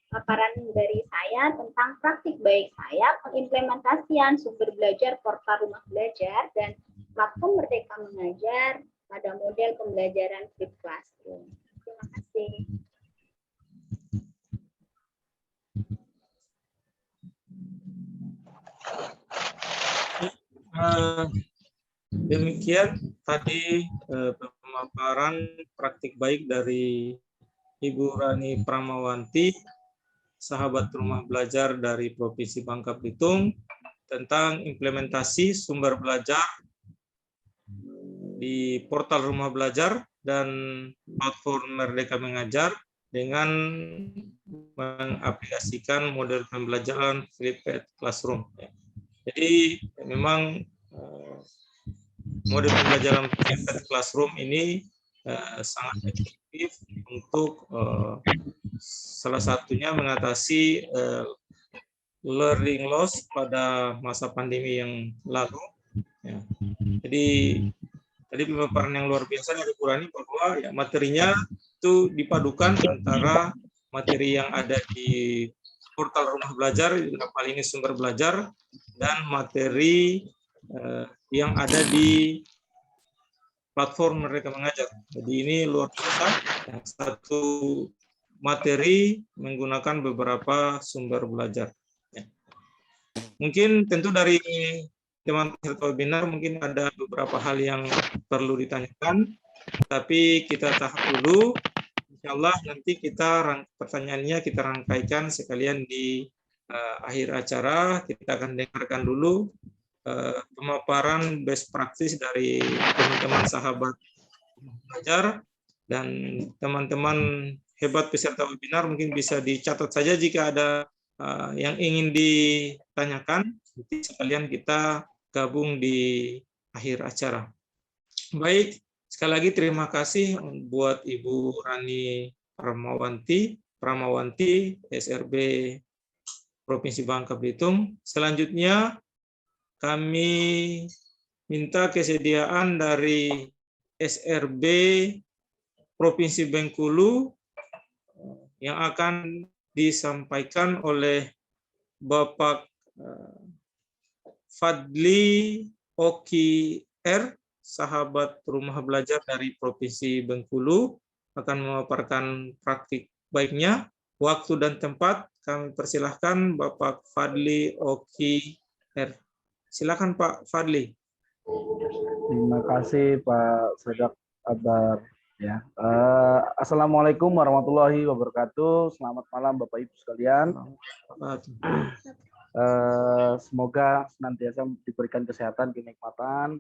paparan dari saya tentang praktik baik saya pengimplementasian sumber belajar portal Rumah Belajar dan platform Merdeka Mengajar pada model pembelajaran flip classroom. Terima kasih. Demikian tadi pemaparan praktik baik dari Ibu Rani Pramawanti, sahabat Rumah Belajar dari Provinsi Bangka Belitung, tentang implementasi sumber belajar di portal Rumah Belajar dan platform Merdeka Mengajar dengan mengaplikasikan model pembelajaran flipped classroom. Jadi memang model pembelajaran flipped classroom ini sangat efektif untuk salah satunya mengatasi learning loss pada masa pandemi yang lalu. Ya. Jadi tadi pemaparan yang luar biasa dari Bu Rani bahwa ya, materinya itu dipadukan antara materi yang ada di portal Rumah Belajar, dalam hal ini sumber belajar, dan materi yang ada di platform Merdeka Mengajar. Jadi ini luar biasa. Satu materi menggunakan beberapa sumber belajar. Ya. Mungkin tentu dari teman peserta webinar mungkin ada beberapa hal yang perlu ditanyakan, tapi kita tahan dulu. Insya Allah nanti pertanyaannya kita rangkaikan sekalian di akhir acara. Kita akan dengarkan dulu pemaparan best practice dari teman-teman sahabat belajar, dan teman-teman hebat peserta webinar mungkin bisa dicatat saja jika ada yang ingin ditanyakan. Nanti sekalian kita gabung di akhir acara. Baik, sekali lagi terima kasih buat Ibu Rani Pramawanti, SRB Provinsi Bangka Belitung. Selanjutnya kami minta kesediaan dari SRB Provinsi Bengkulu yang akan disampaikan oleh Bapak Fadli Oki R, sahabat Rumah Belajar dari Provinsi Bengkulu, akan memaparkan praktik baiknya. Waktu dan tempat kami persilahkan Bapak Fadli Oki R. Silakan Pak Fadli. Terima kasih Pak Sedak Abar. Ya. Assalamualaikum warahmatullahi wabarakatuh. Selamat malam Bapak Ibu sekalian. Semoga senantiasa diberikan kesehatan, kenikmatan,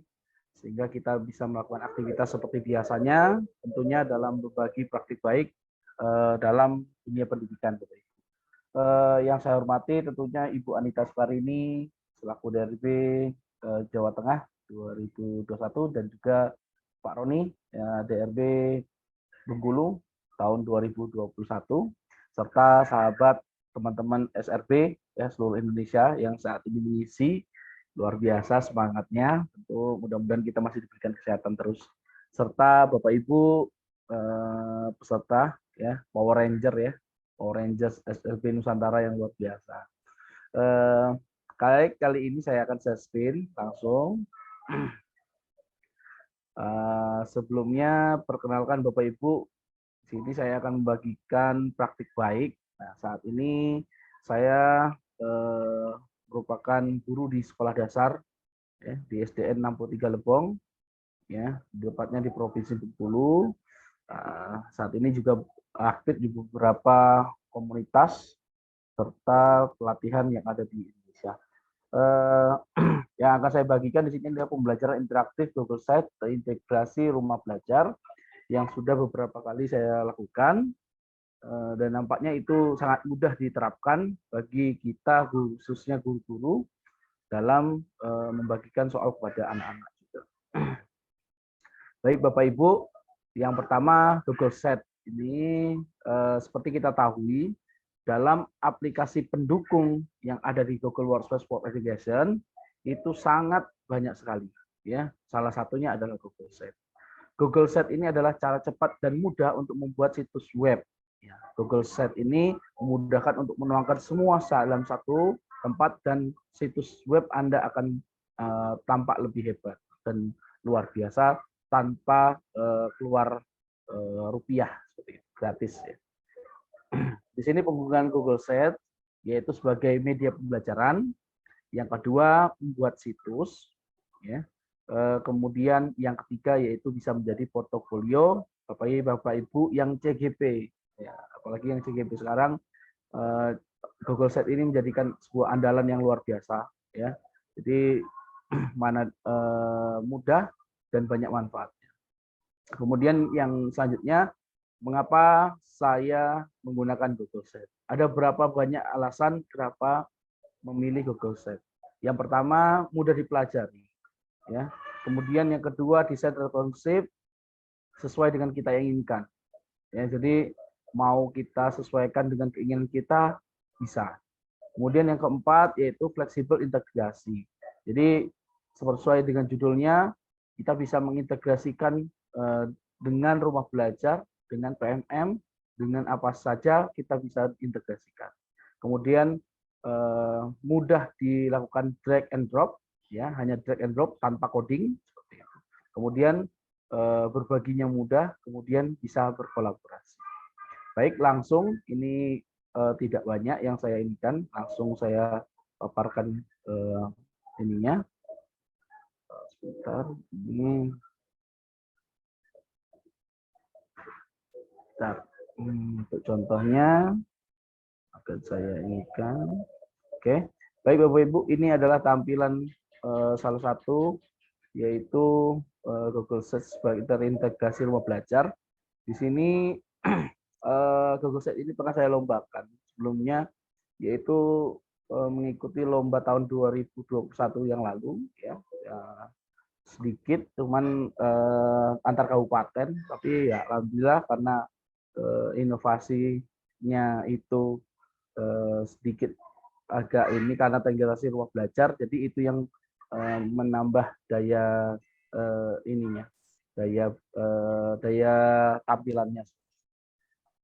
sehingga kita bisa melakukan aktivitas seperti biasanya, tentunya dalam berbagi praktik baik dalam dunia pendidikan. Yang saya hormati tentunya Ibu Anita Sukarini selaku DRB Jawa Tengah 2021, dan juga Pak Roni ya, DRB Bengkulu tahun 2021, serta sahabat teman-teman SRB ya seluruh Indonesia yang saat ini mengisi. Luar biasa semangatnya. Tentu mudah-mudahan kita masih diberikan kesehatan terus. Serta Bapak Ibu peserta ya Power Ranger ya, Power Rangers SRB Nusantara yang luar biasa. Kali ini saya akan spin langsung. Sebelumnya perkenalkan Bapak Ibu, sini saya akan membagikan praktik baik. Nah, saat ini saya merupakan guru di sekolah dasar ya, di SDN 63 Lebong, ya, tepatnya di Provinsi Bengkulu. Saat ini juga aktif di beberapa komunitas serta pelatihan yang ada di Indonesia. Yang akan saya bagikan di sini adalah pembelajaran interaktif Google Site terintegrasi rumah belajar yang sudah beberapa kali saya lakukan. Dan nampaknya itu sangat mudah diterapkan bagi kita khususnya guru-guru dalam membagikan soal kepada anak-anak juga. Baik Bapak Ibu, yang pertama Google Site ini seperti kita tahu dalam aplikasi pendukung yang ada di Google Workspace for Education itu sangat banyak sekali ya. Salah satunya adalah Google Site. Google Site ini adalah cara cepat dan mudah untuk membuat situs web. Ya, Google Site ini memudahkan untuk menuangkan semua dalam satu tempat dan situs web Anda akan tampak lebih hebat dan luar biasa tanpa keluar rupiah seperti itu, gratis ya. Di sini penggunaan Google Site yaitu sebagai media pembelajaran. Yang kedua membuat situs ya. Kemudian yang ketiga yaitu bisa menjadi portofolio Bapak Ibu yang CGP. Ya, apalagi yang CGP sekarang Google Site ini menjadikan sebuah andalan yang luar biasa ya. Jadi mana mudah dan banyak manfaatnya. Kemudian yang selanjutnya, mengapa saya menggunakan Google Site? Ada berapa banyak alasan kenapa memilih Google Site. Yang pertama mudah dipelajari ya. Kemudian yang kedua desain responsif sesuai dengan kita yang inginkan. Ya, jadi mau kita sesuaikan dengan keinginan kita bisa. Kemudian yang keempat yaitu fleksibel integrasi. Jadi sesuai dengan judulnya kita bisa mengintegrasikan dengan rumah belajar, dengan PMM, dengan apa saja kita bisa integrasikan. Kemudian mudah dilakukan drag and drop, ya hanya drag and drop tanpa coding seperti itu. Kemudian berbaginya mudah, kemudian bisa berkolaborasi. Baik, langsung ini tidak banyak yang saya inginkan, langsung saya paparkan ininya. Sebentar, ini. Untuk contohnya akan saya inginkan. Oke, baik Bapak Ibu, ini adalah tampilan salah satu yaitu Google Search sebagai terintegrasi rumah belajar. Di sini Google Search ini pernah saya lombakan sebelumnya, yaitu mengikuti lomba tahun 2021 yang lalu ya sedikit cuman antar kabupaten, tapi ya alhamdulillah karena inovasinya itu sedikit agak ini karena integrasi rumah belajar, jadi itu yang menambah daya ininya, daya tampilannya.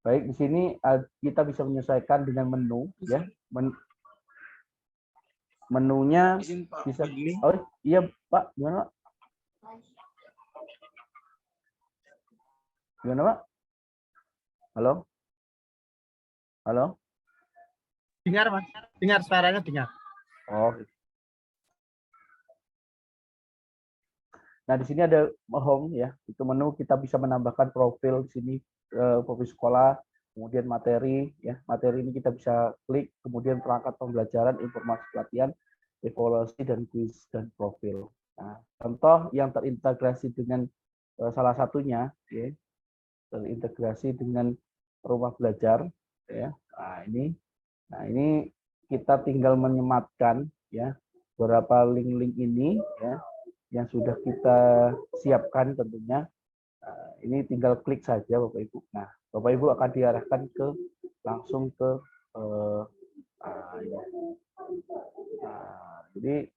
Baik, di sini kita bisa menyesuaikan dengan menu ya. Menunya bisa. Oh iya Pak, gimana Pak? Gimana Pak? Halo? Halo? Dengar Mas, dengar suaranya dengar. Oh. Nah, di sini ada home ya. Itu menu kita bisa menambahkan profil di sini, profil sekolah, kemudian materi ya. Materi ini kita bisa klik, kemudian perangkat pembelajaran, informasi pelatihan, evaluasi dan kuis dan profil. Nah, contoh yang terintegrasi dengan salah satunya ya, terintegrasi dengan rumah belajar ya. Nah, ini kita tinggal menyematkan ya beberapa link-link ini ya yang sudah kita siapkan tentunya. Ini tinggal klik saja Bapak Ibu. Nah, Bapak Ibu akan diarahkan ke langsung ke jadi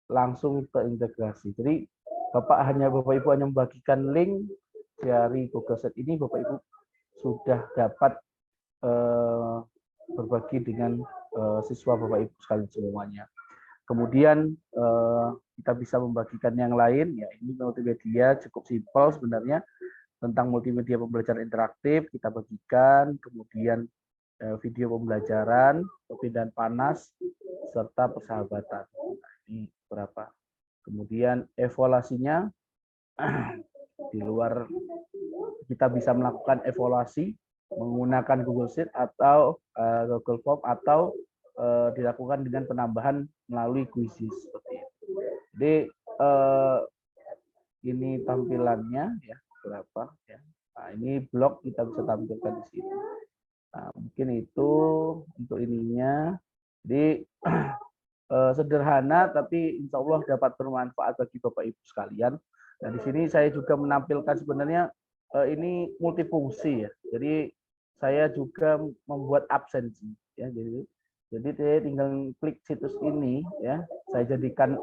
langsung ke integrasi. Jadi Bapak Ibu hanya membagikan link dari Google Sheet ini, Bapak Ibu sudah dapat berbagi dengan siswa Bapak Ibu sekalian semuanya. Kemudian kita bisa membagikan yang lain, ya ini multimedia cukup simpel sebenarnya, tentang multimedia pembelajaran interaktif kita bagikan, kemudian video pembelajaran, perpindahan panas, serta persahabatan. Nah, ini berapa. Kemudian evaluasinya, di luar kita bisa melakukan evaluasi menggunakan Google Sheet atau Google Form atau dilakukan dengan penambahan melalui quizzes seperti itu. Jadi ini tampilannya ya berapa ya. Nah, ini blog kita bisa tampilkan di sini. Nah, mungkin itu untuk ininya. Jadi sederhana tapi insya Allah dapat bermanfaat bagi Bapak Ibu sekalian. Nah, di sini saya juga menampilkan sebenarnya ini multifungsi ya. Jadi saya juga membuat absensi ya. Jadi saya tinggal klik situs ini ya. Saya jadikan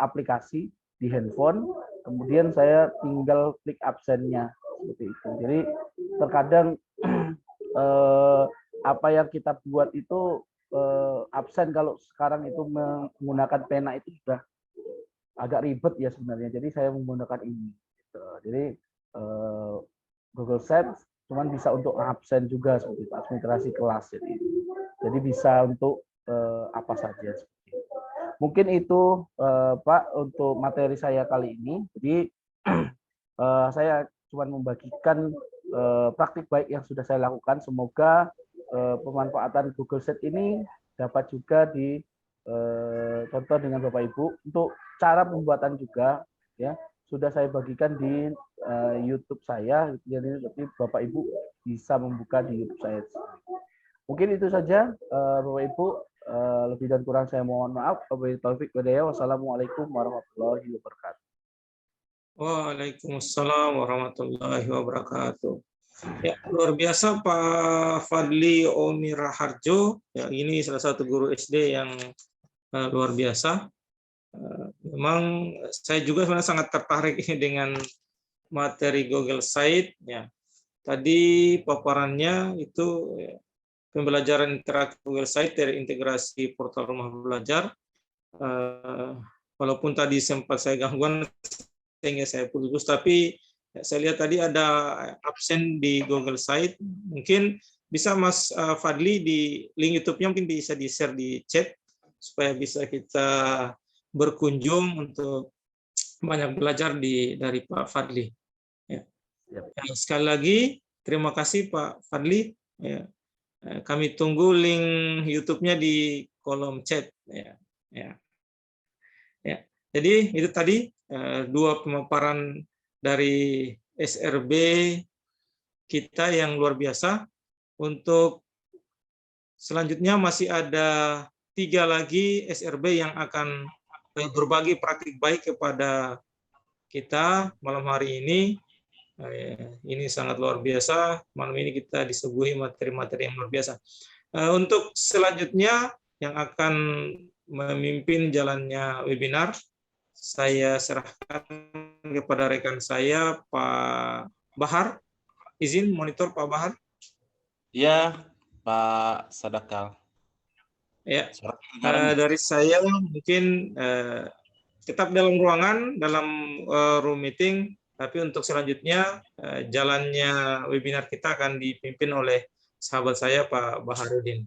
aplikasi di handphone, kemudian saya tinggal klik absennya seperti itu. Jadi terkadang apa yang kita buat itu absen kalau sekarang itu menggunakan pena itu sudah agak ribet ya sebenarnya. Jadi saya menggunakan ini. Gitu. Jadi Google Sheet cuman bisa untuk absen juga seperti itu, administrasi kelas. Jadi bisa untuk apa saja. Mungkin itu Pak untuk materi saya kali ini. Jadi saya cuma membagikan praktik baik yang sudah saya lakukan. Semoga pemanfaatan Google Sheet ini dapat juga ditonton dengan Bapak Ibu. Untuk cara pembuatan juga ya sudah saya bagikan di YouTube saya. Jadi Bapak Ibu bisa membuka di YouTube saya. Mungkin itu saja Bapak Ibu. Lebih dan kurang saya mohon maaf. Wassalamualaikum warahmatullahi wabarakatuh. Waalaikumsalam warahmatullahi wabarakatuh. Ya, luar biasa Pak Fadli Omi Raharjo. Ya, ini salah satu guru SD yang luar biasa. Memang saya juga sebenarnya sangat tertarik dengan materi Google Sheet. Ya, tadi paparannya itu pembelajaran interaktif Google Sheet dari integrasi portal rumah belajar. Walaupun tadi sempat saya gangguan sehingga saya putus, tapi saya lihat tadi ada absen di Google Sheet. Mungkin bisa Mas Fadli di link YouTube-nya mungkin bisa di-share di chat supaya bisa kita berkunjung untuk banyak belajar dari Pak Fadli. Ya. Ya, sekali lagi terima kasih Pak Fadli. Ya. Kami tunggu link YouTube-nya di kolom chat. Ya. Ya. Ya. Jadi itu tadi dua pemaparan dari SRB kita yang luar biasa. Untuk selanjutnya masih ada 3 lagi SRB yang akan berbagi praktik baik kepada kita malam hari ini. Ini sangat luar biasa. Malam ini kita disuguhi materi-materi yang luar biasa. Untuk selanjutnya yang akan memimpin jalannya webinar, saya serahkan kepada rekan saya, Pak Bahar. Izin monitor Pak Bahar. Ya, Pak Sadakal. Ya, dari saya mungkin tetap dalam ruangan, dalam room meeting, tapi untuk selanjutnya jalannya webinar kita akan dipimpin oleh sahabat saya Pak Baharudin.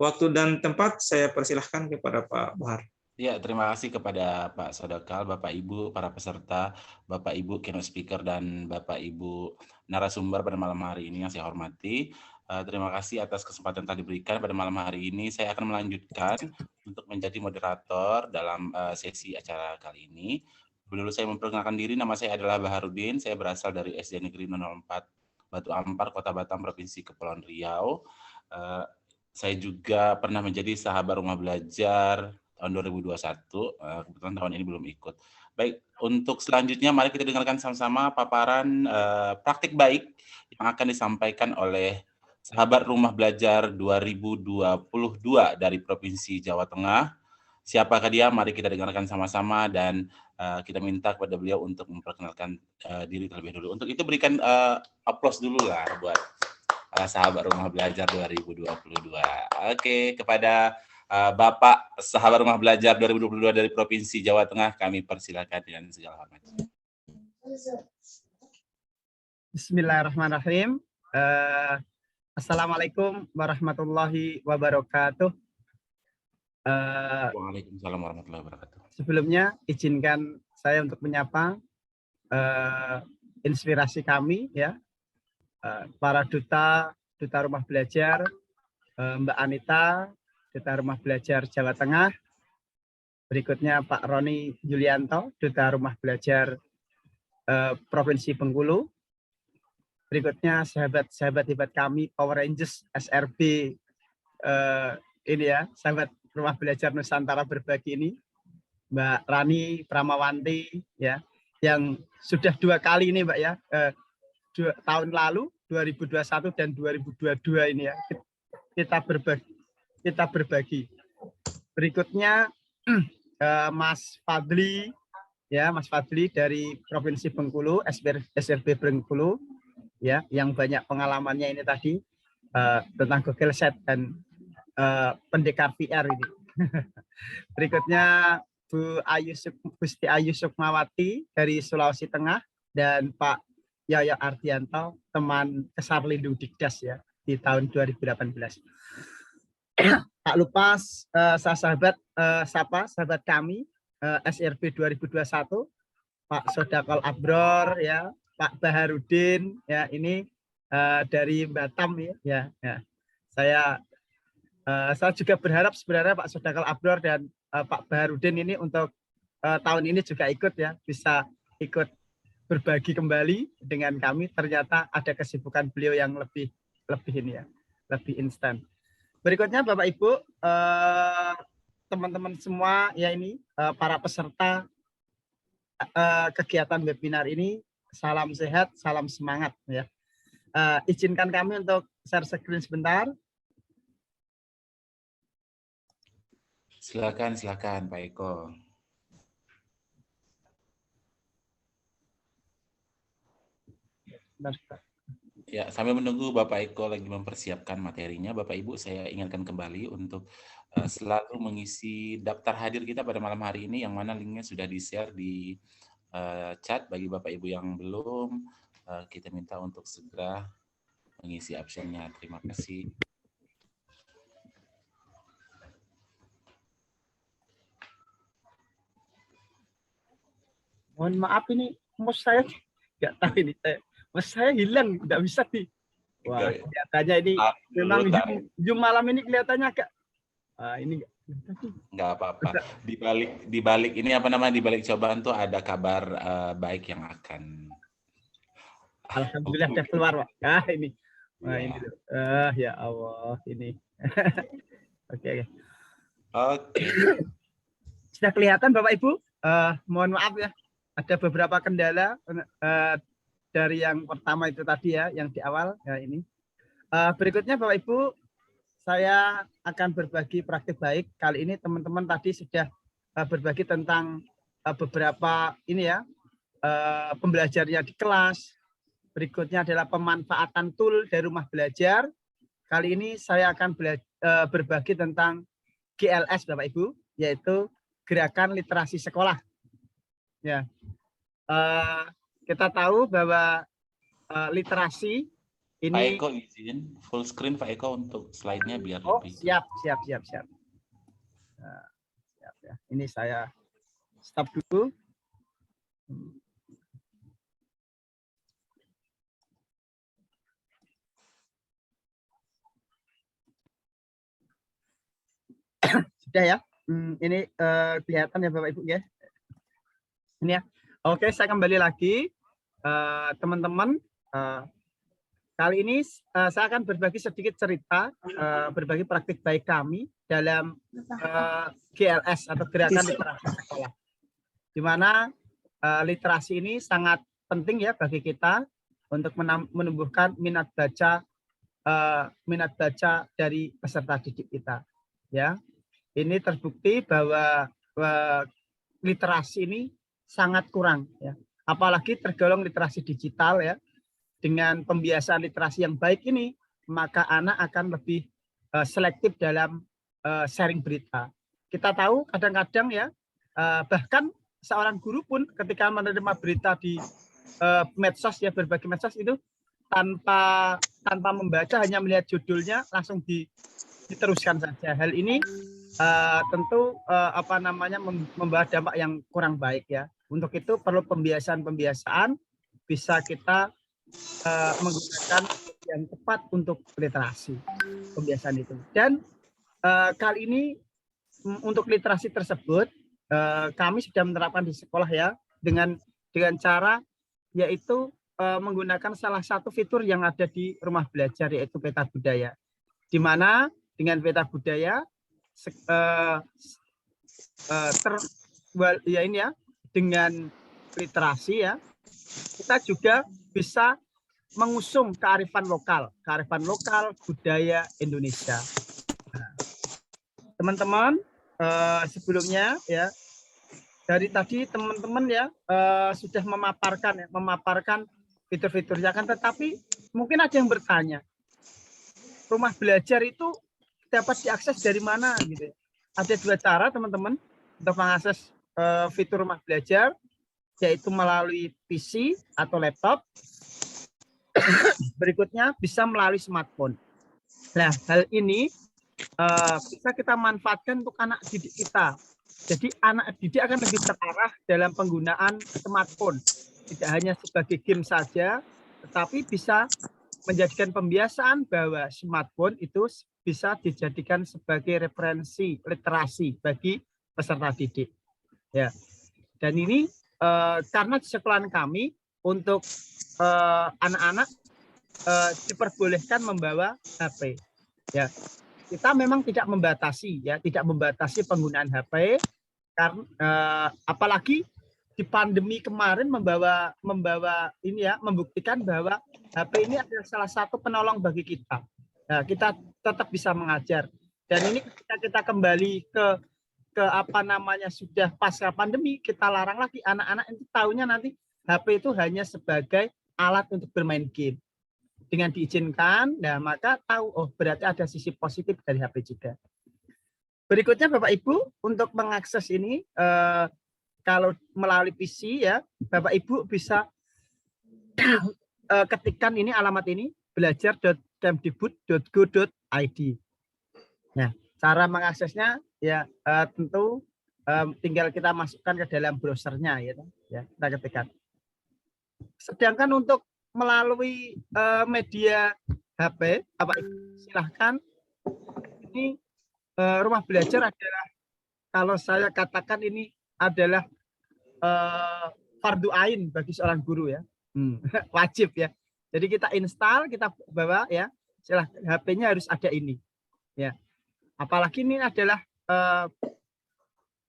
Waktu dan tempat saya persilahkan kepada Pak Bahar. Ya, terima kasih kepada Pak Sadakal, Bapak Ibu, para peserta, Bapak Ibu keynote speaker, dan Bapak Ibu narasumber pada malam hari ini yang saya hormati. Terima kasih atas kesempatan yang telah diberikan pada malam hari ini. Saya akan melanjutkan untuk menjadi moderator dalam sesi acara kali ini. Dulu saya memperkenalkan diri, nama saya adalah Baharudin, saya berasal dari SD Negeri 004 Batu Ampar, Kota Batam, Provinsi Kepulauan Riau. Saya juga pernah menjadi sahabat rumah belajar tahun 2021, kebetulan tahun ini belum ikut. Baik, untuk selanjutnya mari kita dengarkan sama-sama paparan praktik baik yang akan disampaikan oleh Sahabat Rumah Belajar 2022 dari Provinsi Jawa Tengah. Siapakah dia? Mari kita dengarkan sama-sama dan kita minta kepada beliau untuk memperkenalkan diri terlebih dulu. Untuk itu berikan aplaus dulu lah buat sahabat Rumah Belajar 2022. Oke, kepada Bapak sahabat Rumah Belajar 2022 dari Provinsi Jawa Tengah, kami persilakan dengan segala hormat. Bismillahirrahmanirrahim. Assalamualaikum warahmatullahi wabarakatuh. Waalaikumsalam warahmatullahi wabarakatuh. Sebelumnya izinkan saya untuk menyapa inspirasi kami ya, para duta Rumah Belajar, Mbak Anita, Duta Rumah Belajar Jawa Tengah. Berikutnya Pak Roni Yulianto, Duta Rumah Belajar Provinsi Bengkulu. Berikutnya sahabat-sahabat hebat kami Power Rangers SRB ini ya, sahabat Rumah Belajar Nusantara Berbagi ini, Mbak Rani Pramawanti ya, yang sudah 2 kali ini Mbak ya, 2 tahun lalu 2021 dan 2022 ini ya, kita berbagi. Berikutnya Mas Fadli ya, Mas Fadli dari Provinsi Bengkulu, SRB Bengkulu ya, yang banyak pengalamannya ini tadi tentang Google Set dan pendekar VR ini. Berikutnya Gusti Ayu Sukmawati dari Sulawesi Tengah dan Pak Yoyo Ardianto, teman Kesarlindung Dikdas ya di tahun 2018. Tak lupa sahabat kami SRB 2021, Pak Sodakol Abror ya, Pak Baharudin ya, ini dari Batam ya. Saya juga berharap sebenarnya Pak Sodakol Abror dan Pak Baharudin ini untuk tahun ini juga ikut ya, bisa ikut berbagi kembali dengan kami. Ternyata ada kesibukan beliau yang lebih ini ya, lebih instan. Berikutnya Bapak Ibu, teman-teman semua ya, ini para peserta kegiatan webinar ini, salam sehat, salam semangat ya. Izinkan kami untuk share screen sebentar. Silakan Pak Eko. Ya, sambil menunggu Bapak Eko lagi mempersiapkan materinya, Bapak Ibu, saya ingatkan kembali untuk selalu mengisi daftar hadir kita pada malam hari ini, yang mana linknya sudah di-share di chat. Bagi Bapak Ibu yang belum, kita minta untuk segera mengisi absennya. Terima kasih. Mohon maaf, ini mouse saya nggak tahu ini, mouse saya hilang, nggak bisa nih. Wah, kelihatannya ini memang Zoom malam ini kelihatannya agak ini nggak apa-apa. Di balik ini apa namanya, di balik cobaan tuh ada kabar baik yang akan. Alhamdulillah sudah keluar, Pak. Ini. Wah, ini ya Allah, ini. Oke. Sudah kelihatan Bapak Ibu? Mohon maaf ya, ada beberapa kendala dari yang pertama itu tadi ya, yang di awal ya ini. Berikutnya Bapak Ibu, saya akan berbagi praktik baik. Kali ini teman-teman tadi sudah berbagi tentang beberapa ini ya, pembelajarannya di kelas. Berikutnya adalah pemanfaatan tool dari rumah belajar. Kali ini saya akan berbagi tentang GLS Bapak Ibu, yaitu Gerakan Literasi Sekolah. Ya, kita tahu bahwa literasi ini. Pak Eko izin full screen Pak Eko untuk slide-nya biar lebih. Siap. Siap ya. Ini saya stop dulu. Sudah ya. Ini kelihatan ya Bapak Ibu ya. Ini ya. Oke, saya kembali lagi teman-teman. Kali ini saya akan berbagi sedikit cerita, berbagi praktik baik kami dalam GLS atau Gerakan Literasi Sekolah. Di mana literasi ini sangat penting ya bagi kita untuk menumbuhkan minat baca minat baca dari peserta didik kita. Ya, ini terbukti bahwa literasi ini sangat kurang. Ya, apalagi tergolong literasi digital ya. Dengan pembiasaan literasi yang baik ini, maka anak akan lebih selektif dalam sharing berita. Kita tahu kadang-kadang ya, bahkan seorang guru pun ketika menerima berita di medsos ya, berbagai medsos itu tanpa membaca, hanya melihat judulnya langsung diteruskan saja. Hal ini tentu membawa dampak yang kurang baik ya. Untuk itu perlu pembiasaan bisa kita menggunakan yang tepat untuk literasi, pembiasaan itu. Dan kali ini untuk literasi tersebut kami sudah menerapkan di sekolah ya, dengan cara yaitu menggunakan salah satu fitur yang ada di rumah belajar, yaitu peta budaya, di mana dengan peta budaya dengan literasi ya, kita juga bisa mengusung kearifan lokal budaya Indonesia. Teman-teman, sebelumnya ya, dari tadi teman-teman ya sudah memaparkan fitur-fiturnya, kan tetapi mungkin ada yang bertanya, rumah belajar itu dapat diakses dari mana gitu. Ada dua cara teman-teman untuk mengakses fitur rumah belajar, yaitu melalui PC atau laptop. Berikutnya bisa melalui smartphone. Nah, hal ini bisa kita manfaatkan untuk anak didik kita. Jadi anak didik akan lebih terarah dalam penggunaan smartphone. Tidak hanya sebagai game saja, tetapi bisa menjadikan pembiasaan bahwa smartphone itu bisa dijadikan sebagai referensi literasi bagi peserta didik. Ya. Dan ini karena di sekolahan kami untuk anak-anak diperbolehkan membawa HP. Ya, kita memang tidak membatasi penggunaan HP, karena apalagi di pandemi kemarin membuktikan bahwa HP ini adalah salah satu penolong bagi kita. Nah, kita tetap bisa mengajar. Dan ini ketika kita kembali ke sudah pasca pandemi, kita larang lagi anak-anak itu tahunya nanti HP itu hanya sebagai alat untuk bermain game. Dengan diizinkan, nah maka tahu, oh berarti ada sisi positif dari HP juga. Berikutnya Bapak Ibu, untuk mengakses ini, kalau melalui PC ya, Bapak Ibu bisa ketikkan ini, alamat ini, belajar.kemdikbud.go.id. Nah, cara mengaksesnya ya tentu tinggal kita masukkan ke dalam browsernya ya, kita ketikkan. Sedangkan untuk melalui media HP, Bapak Ibu silahkan, ini rumah belajar adalah, kalau saya katakan ini adalah fardu ain bagi seorang guru ya, wajib ya. Jadi kita install, kita bawa ya, silahkan, HP-nya harus ada ini ya. Apalagi ini adalah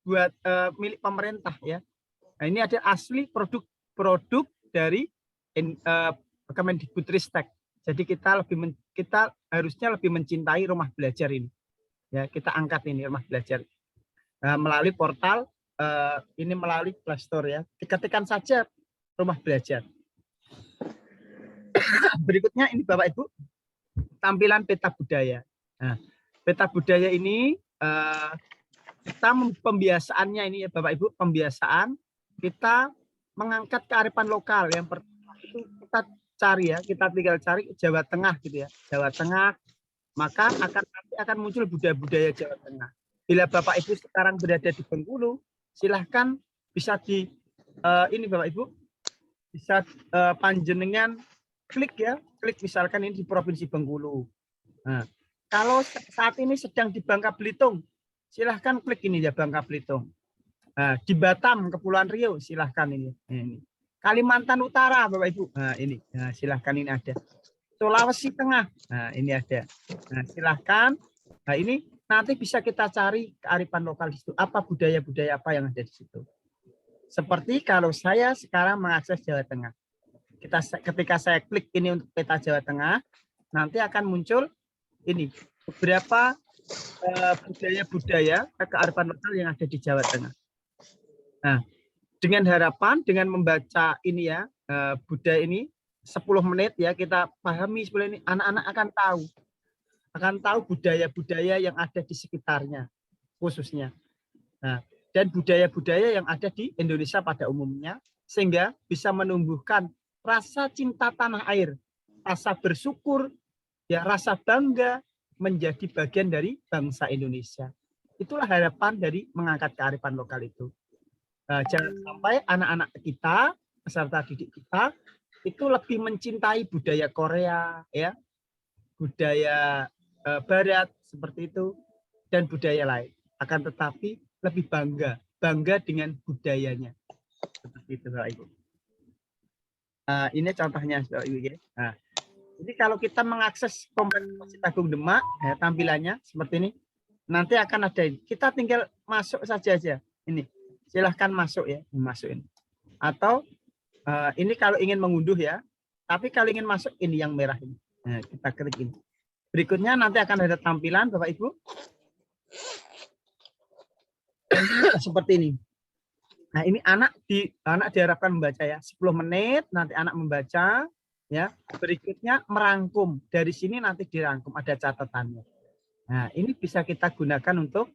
buat milik pemerintah ya. Nah, ini ada asli produk dari Kemendikbudristek. Jadi kita harusnya lebih mencintai rumah belajar ini. Ya, kita angkat ini rumah belajar melalui portal ini, melalui Play Store ya. Diketikkan saja rumah belajar. Berikutnya ini Bapak Ibu, tampilan peta budaya. Nah, peta budaya ini kita pembiasaannya ini ya Bapak Ibu, pembiasaan kita mengangkat kearifan lokal. Yang pertama itu kita cari ya, kita tinggal cari Jawa Tengah gitu ya, Jawa Tengah, maka akan muncul budaya-budaya Jawa Tengah. Bila Bapak Ibu sekarang berada di Bengkulu, silahkan bisa ini Bapak Ibu bisa panjenengan klik misalkan ini di Provinsi Bengkulu. Nah, kalau saat ini sedang di Bangka Belitung, silahkan klik ini ya, Bangka Belitung. Nah, di Batam, Kepulauan Riau, silahkan ini. Kalimantan Utara, Bapak Ibu. Nah, ini. Nah, silahkan ini ada. Sulawesi Tengah. Nah, ini ada. Nah, silahkan. Nah, ini nanti bisa kita cari kearifan lokal di situ. Apa budaya-budaya apa yang ada di situ. Seperti kalau saya sekarang mengakses Jawa Tengah. Ketika saya klik ini untuk peta Jawa Tengah, nanti akan muncul ini beberapa budaya-budaya kearifan lokal yang ada di Jawa Tengah. Nah, dengan harapan dengan membaca ini ya budaya ini 10 menit ya kita pahami sebelum ini, anak-anak akan tahu budaya-budaya yang ada di sekitarnya khususnya. Nah, dan budaya-budaya yang ada di Indonesia pada umumnya, sehingga bisa menumbuhkan rasa cinta tanah air, rasa bersyukur, ya rasa bangga menjadi bagian dari bangsa Indonesia. Itulah harapan dari mengangkat kearifan lokal itu. Jangan sampai anak-anak kita, peserta didik kita, itu lebih mencintai budaya Korea, ya, budaya Barat seperti itu, dan budaya lain. Akan tetapi lebih bangga dengan budayanya. Seperti itu, Bapak Ibu. Ini contohnya, Bapak Ibu. Ya. Nah, jadi kalau kita mengakses Kompleks Masjid Agung Demak, ya, tampilannya seperti ini. Nanti akan ada ini. Kita tinggal masuk saja aja. Ini, silahkan masuk ya, masukin. Atau ini kalau ingin mengunduh ya. Tapi kalau ingin masuk ini yang merah ini. Nah, kita klik ini. Berikutnya nanti akan ada tampilan Bapak Ibu. Seperti ini. Nah, ini anak diharapkan membaca ya. 10 menit nanti anak membaca ya. Berikutnya merangkum. Dari sini nanti dirangkum ada catatannya. Nah, ini bisa kita gunakan untuk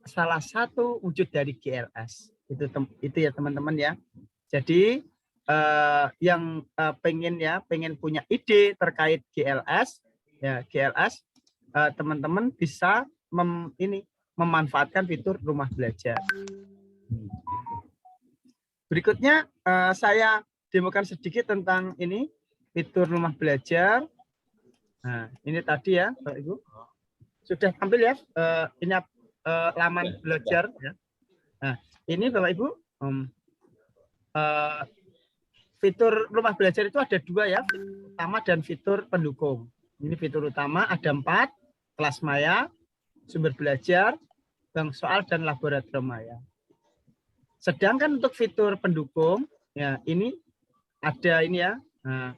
salah satu wujud dari GLS. Itu ya teman-teman ya. Jadi yang pengen punya ide terkait GLS ya, GLS teman-teman bisa memanfaatkan fitur rumah belajar. Berikutnya saya demokan sedikit tentang ini fitur rumah belajar. Nah, ini tadi ya Bapak Ibu sudah tampil ya, ini laman belajar ya. Nah, ini Bapak Ibu fitur rumah belajar itu ada 2 ya, fitur utama dan fitur pendukung. Ini fitur utama ada 4, kelas maya, sumber belajar, bank soal, dan laboratorium maya. Sedangkan untuk fitur pendukung, ya ini ada ini ya, nah,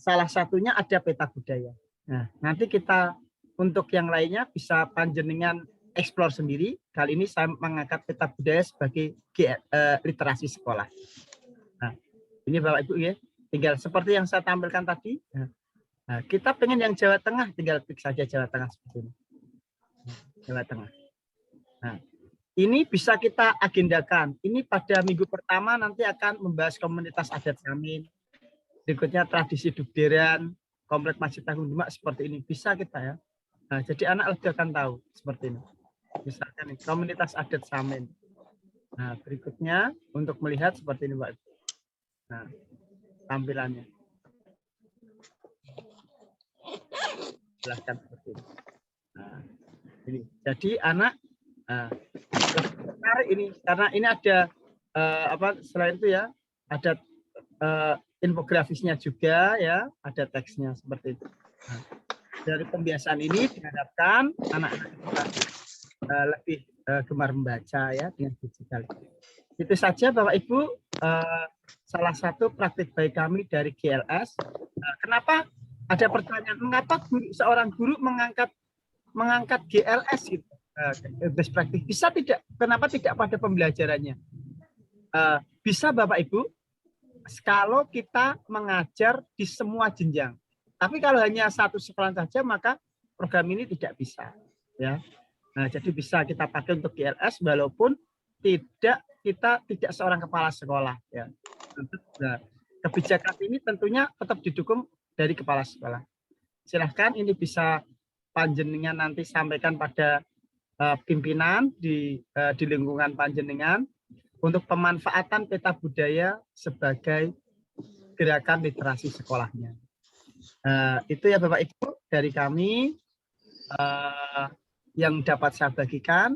salah satunya ada peta budaya. Nah, nanti kita untuk yang lainnya bisa panjenengan explore sendiri. Kali ini saya mengangkat peta budaya sebagai literasi sekolah. Nah, ini Bapak Ibu ya, tinggal seperti yang saya tampilkan tadi. Nah, kita pengen yang Jawa Tengah, tinggal klik saja Jawa Tengah seperti ini. Jawa Tengah. Nah, ini bisa kita agendakan. Ini pada minggu pertama nanti akan membahas komunitas adat Samin. Berikutnya tradisi Dugderan, Kompleks Masjid Agung Demak seperti ini. Bisa kita ya. Nah, jadi anak lebih akan tahu seperti ini. Misalkan ini, komunitas adat Samin. Nah, berikutnya untuk melihat seperti ini, Pak. Nah, tampilannya. Silahkan seperti ini. Nah, ini. Jadi anak menarik ini karena ini ada selain itu ya ada infografisnya juga ya, ada teksnya seperti itu. Nah, dari pembiasaan ini diharapkan anak-anak lebih gemar membaca ya dengan digital. Itu saja Bapak Ibu salah satu praktik baik kami dari GLS. Kenapa ada pertanyaan mengapa seorang guru mengangkat GLS gitu? Best practice bisa tidak? Kenapa tidak pada pembelajarannya? Bisa Bapak Ibu kalau kita mengajar di semua jenjang. Tapi kalau hanya satu sekolah saja maka program ini tidak bisa ya. Nah, jadi bisa kita pakai untuk GLS walaupun kita tidak seorang kepala sekolah ya. Nah, kebijakan ini tentunya tetap didukung dari kepala sekolah. Silahkan ini bisa panjenengan nanti sampaikan pada pimpinan di lingkungan panjenengan untuk pemanfaatan peta budaya sebagai gerakan literasi sekolahnya. Itu ya Bapak Ibu dari kami yang dapat saya bagikan.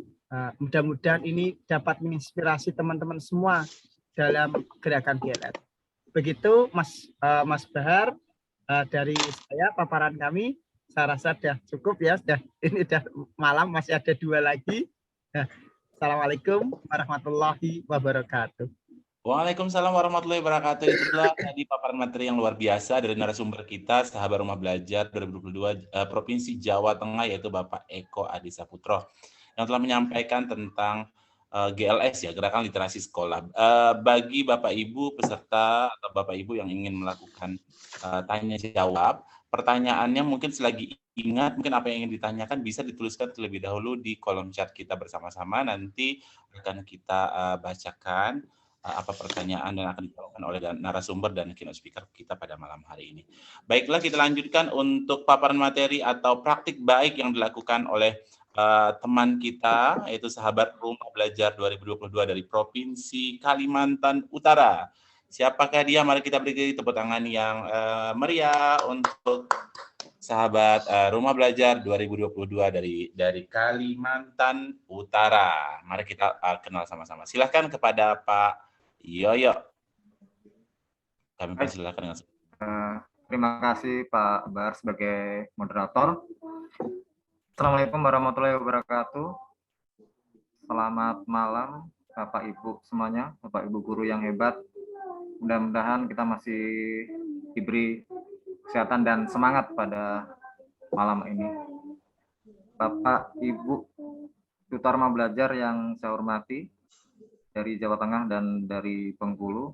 Mudah-mudahan ini dapat menginspirasi teman-teman semua dalam gerakan GLS. Begitu Mas Bahar dari saya paparan kami. Saya rasa sudah cukup ya, ini sudah malam, masih ada 2 lagi. Assalamualaikum warahmatullahi wabarakatuh. Waalaikumsalam warahmatullahi wabarakatuh. Itulah tadi paparan materi yang luar biasa dari narasumber kita, sahabat Rumah Belajar 2022 Provinsi Jawa Tengah, yaitu Bapak Eko Adi Saputro, yang telah menyampaikan tentang GLS, ya, Gerakan Literasi Sekolah. Bagi Bapak Ibu peserta atau Bapak Ibu yang ingin melakukan tanya jawab, pertanyaannya mungkin selagi ingat mungkin apa yang ingin ditanyakan bisa dituliskan terlebih dahulu di kolom chat kita bersama-sama. Nanti akan kita bacakan apa pertanyaan dan akan dijawabkan oleh narasumber dan keynote speaker kita pada malam hari ini. Baiklah, kita lanjutkan untuk paparan materi atau praktik baik yang dilakukan oleh teman kita, yaitu sahabat Rumah Belajar 2022 dari Provinsi Kalimantan Utara. Siapakah dia? Mari kita beri tepuk tangan yang meriah untuk sahabat Rumah Belajar 2022 dari Kalimantan Utara. Mari kita kenal sama-sama. Silakan kepada Pak Yoyo. Kami persilakan dengan terima kasih Pak Bar sebagai moderator. Assalamualaikum warahmatullahi wabarakatuh. Selamat malam Bapak Ibu semuanya, Bapak Ibu guru yang hebat. Mudah-mudahan kita masih diberi kesehatan dan semangat pada malam ini. Bapak Ibu Duta Rumah Belajar yang saya hormati, dari Jawa Tengah dan dari Bengkulu,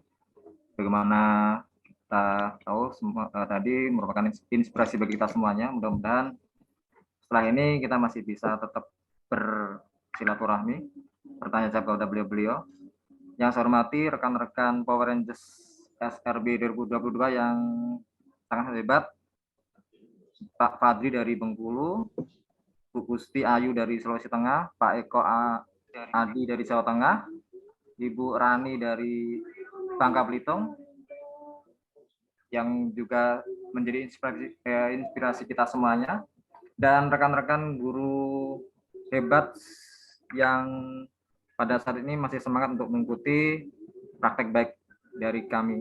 bagaimana kita tahu tadi merupakan inspirasi bagi kita semuanya. Mudah-mudahan setelah ini kita masih bisa tetap bersilaturahmi, bertanya jawab kepada beliau-beliau. Yang saya hormati rekan-rekan Power Rangers SRB 2022 yang sangat hebat, Pak Fadri dari Bengkulu, Bu Gusti Ayu dari Sulawesi Tengah, Pak Eko Adi dari Jawa Tengah, Ibu Rani dari Bangka Belitung, yang juga menjadi inspirasi kita semuanya, dan rekan-rekan guru hebat yang pada saat ini masih semangat untuk mengikuti praktek baik dari kami.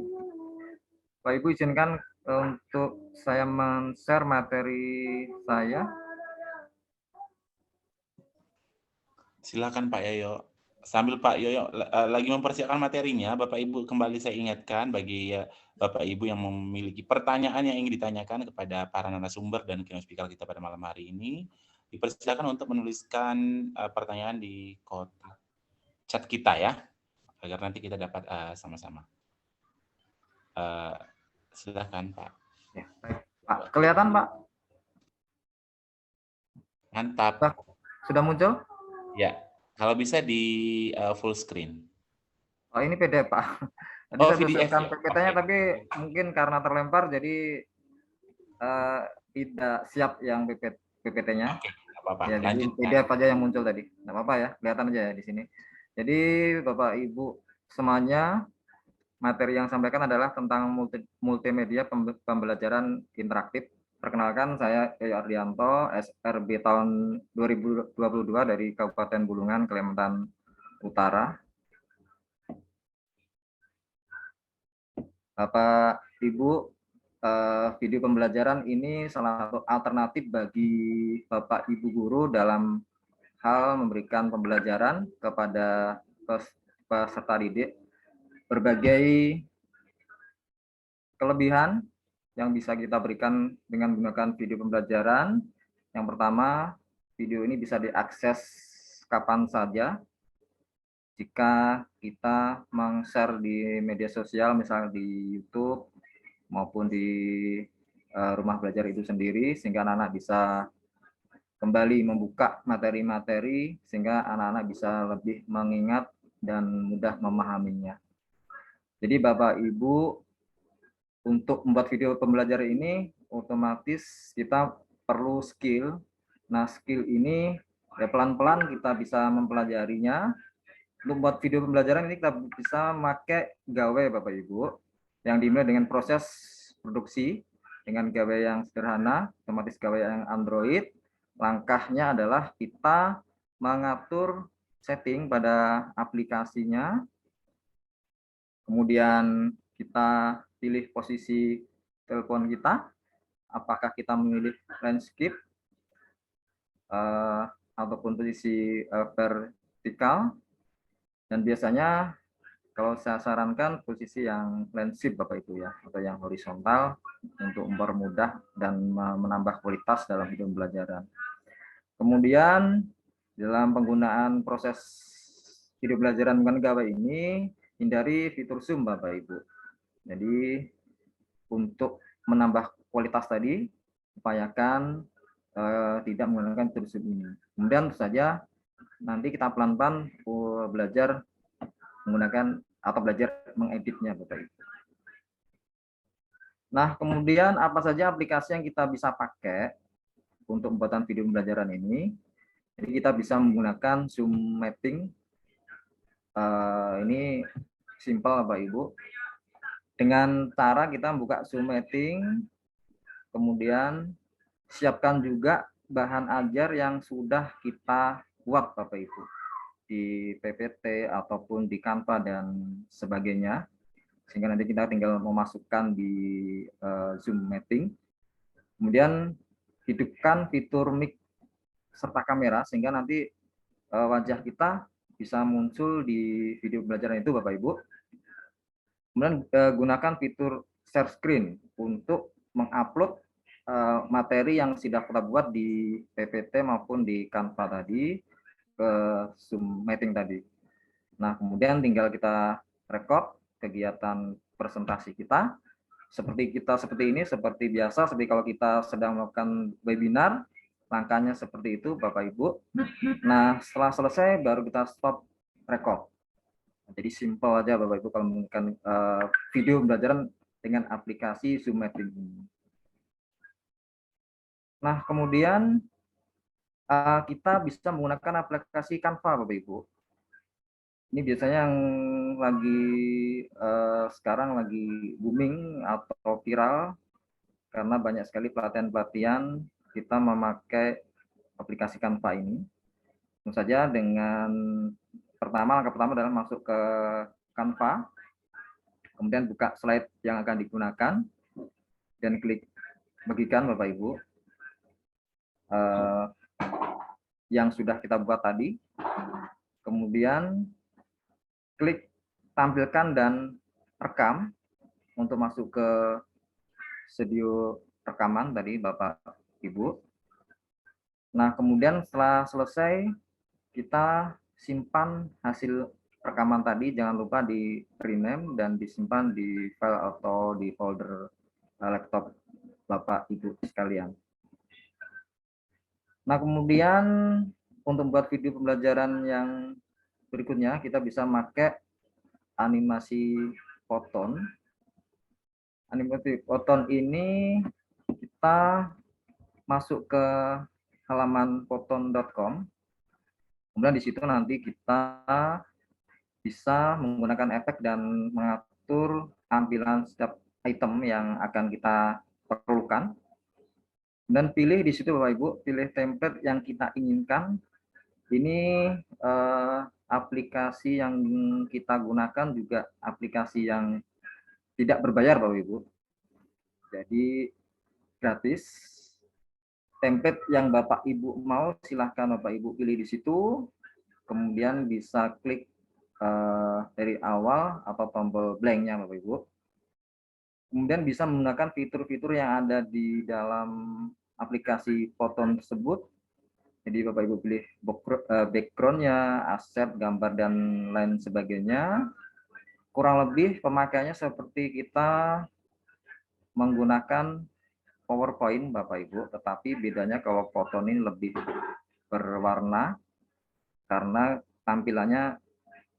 Bapak Ibu, izinkan untuk saya men-share materi saya. Silakan Pak Yoyo. Sambil Pak Yoyo lagi mempersiapkan materinya, Bapak Ibu kembali saya ingatkan bagi Bapak Ibu yang memiliki pertanyaan yang ingin ditanyakan kepada para narasumber dan keynote speaker kita pada malam hari ini, dipersilakan untuk menuliskan pertanyaan di kotak chat kita ya, agar nanti kita dapat sama-sama. Silakan Pak. Ya, baik. Pak, kelihatan Pak? Mantap. Sudah muncul? Ya. Kalau bisa di full screen. Oh, ini PDF, Pak. Tadi saya PDF tuliskan ya? PPT-nya, tapi mungkin karena terlempar, jadi tidak siap yang PPT-nya. Oke, nggak apa-apa. Ya, jadi PDF aja yang muncul tadi. Nggak apa-apa ya, kelihatan aja ya di sini. Jadi, Bapak Ibu semuanya, materi yang sampaikan adalah tentang multimedia pembelajaran interaktif. Perkenalkan, saya Yoyo Ardianto, SRB tahun 2022 dari Kabupaten Bulungan, Kalimantan Utara. Bapak Ibu, video pembelajaran ini salah satu alternatif bagi Bapak Ibu guru dalam hal memberikan pembelajaran kepada peserta didik. Berbagai kelebihan yang bisa kita berikan dengan menggunakan video pembelajaran. Yang pertama, video ini bisa diakses kapan saja. Jika kita meng-share di media sosial, misalnya di YouTube maupun di Rumah Belajar itu sendiri, sehingga anak-anak bisa kembali membuka materi-materi, sehingga anak-anak bisa lebih mengingat dan mudah memahaminya. Jadi Bapak Ibu, untuk membuat video pembelajaran ini otomatis kita perlu skill. Nah, skill ini ya pelan-pelan kita bisa mempelajarinya. Untuk membuat video pembelajaran ini kita bisa pakai gawe Bapak Ibu yang dimulai dengan proses produksi dengan gawe yang sederhana, otomatis gawe yang Android. Langkahnya adalah kita mengatur setting pada aplikasinya. Kemudian kita pilih posisi telepon kita, apakah kita memilih landscape ataupun posisi vertikal, dan biasanya Kalau saya sarankan posisi yang landscape Bapak Ibu ya, atau yang horizontal untuk mempermudah dan menambah kualitas dalam video pembelajaran. Kemudian dalam penggunaan proses video pembelajaran bukan gawai ini, hindari fitur zoom Bapak Ibu. Jadi untuk menambah kualitas tadi, upayakan tidak menggunakan fitur zoom ini. Kemudian tentu saja nanti kita pelan-pelan belajar menggunakan atau belajar mengeditnya Bapak Ibu. Nah, kemudian apa saja aplikasi yang kita bisa pakai untuk pembuatan video pembelajaran ini? Jadi kita bisa menggunakan Zoom Meeting. Ini simpel Bapak Ibu. Dengan cara kita buka Zoom Meeting, kemudian siapkan juga bahan ajar yang sudah kita buat Bapak Ibu di PPT ataupun di Canva dan sebagainya, sehingga nanti kita tinggal memasukkan di Zoom Meeting. Kemudian hidupkan fitur mic serta kamera sehingga nanti wajah kita bisa muncul di video pembelajaran itu Bapak Ibu. Kemudian gunakan fitur share screen untuk mengupload materi yang sudah kita buat di PPT maupun di Canva tadi ke Zoom Meeting tadi. Nah, kemudian tinggal kita record kegiatan presentasi kita seperti ini, seperti biasa, seperti kalau kita sedang melakukan webinar, langkahnya seperti itu Bapak Ibu. Nah, setelah selesai baru kita stop record. Jadi simpel aja Bapak Ibu kalau menggunakan video pembelajaran dengan aplikasi Zoom Meeting. Nah, kemudian kita bisa menggunakan aplikasi Canva Bapak Ibu. Ini biasanya yang lagi sekarang lagi booming atau viral karena banyak sekali pelatihan-pelatihan kita memakai aplikasi Canva ini. Tentu saja dengan langkah pertama adalah masuk ke Canva, kemudian buka slide yang akan digunakan dan klik bagikan Bapak Ibu yang sudah kita buat tadi. Kemudian klik tampilkan dan rekam untuk masuk ke studio rekaman tadi Bapak Ibu. Nah, kemudian setelah selesai kita simpan hasil rekaman tadi, jangan lupa di rename dan disimpan di file atau di folder laptop Bapak Ibu sekalian. Nah, kemudian untuk membuat video pembelajaran yang berikutnya kita bisa pakai animasi foton. Animasi foton ini kita masuk ke halaman foton.com. Kemudian di situ nanti kita bisa menggunakan efek dan mengatur tampilan setiap item yang akan kita perlukan. Dan pilih di situ Bapak Ibu, pilih template yang kita inginkan. Ini aplikasi yang kita gunakan juga aplikasi yang tidak berbayar Bapak Ibu. Jadi gratis. Template yang Bapak Ibu mau silahkan Bapak Ibu pilih di situ. Kemudian bisa klik dari awal atau tombol blanknya Bapak Ibu. Kemudian bisa menggunakan fitur-fitur yang ada di dalam aplikasi Foton tersebut. Jadi Bapak Ibu pilih background-nya, aset, gambar, dan lain sebagainya. Kurang lebih pemakaiannya seperti kita menggunakan PowerPoint Bapak Ibu, tetapi bedanya kalau Foton ini lebih berwarna karena tampilannya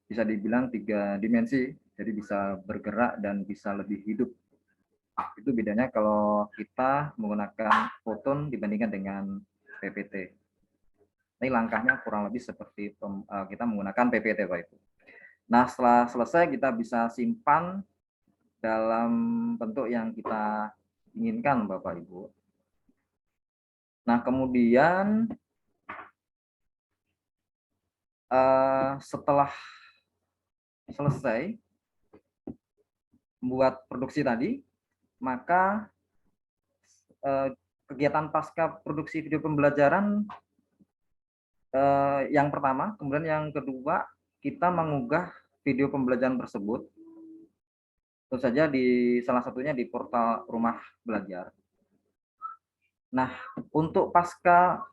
bisa dibilang 3 dimensi, jadi bisa bergerak dan bisa lebih hidup. Itu bedanya kalau kita menggunakan Foton dibandingkan dengan PPT. Ini langkahnya kurang lebih seperti kita menggunakan PPT Bapak Ibu. Nah, setelah selesai kita bisa simpan dalam bentuk yang kita inginkan Bapak Ibu. Nah, kemudian setelah selesai membuat produksi tadi, maka kegiatan pasca produksi video pembelajaran yang pertama, kemudian yang kedua kita mengunggah video pembelajaran tersebut, tentu saja di salah satunya di portal Rumah Belajar. Nah, untuk pasca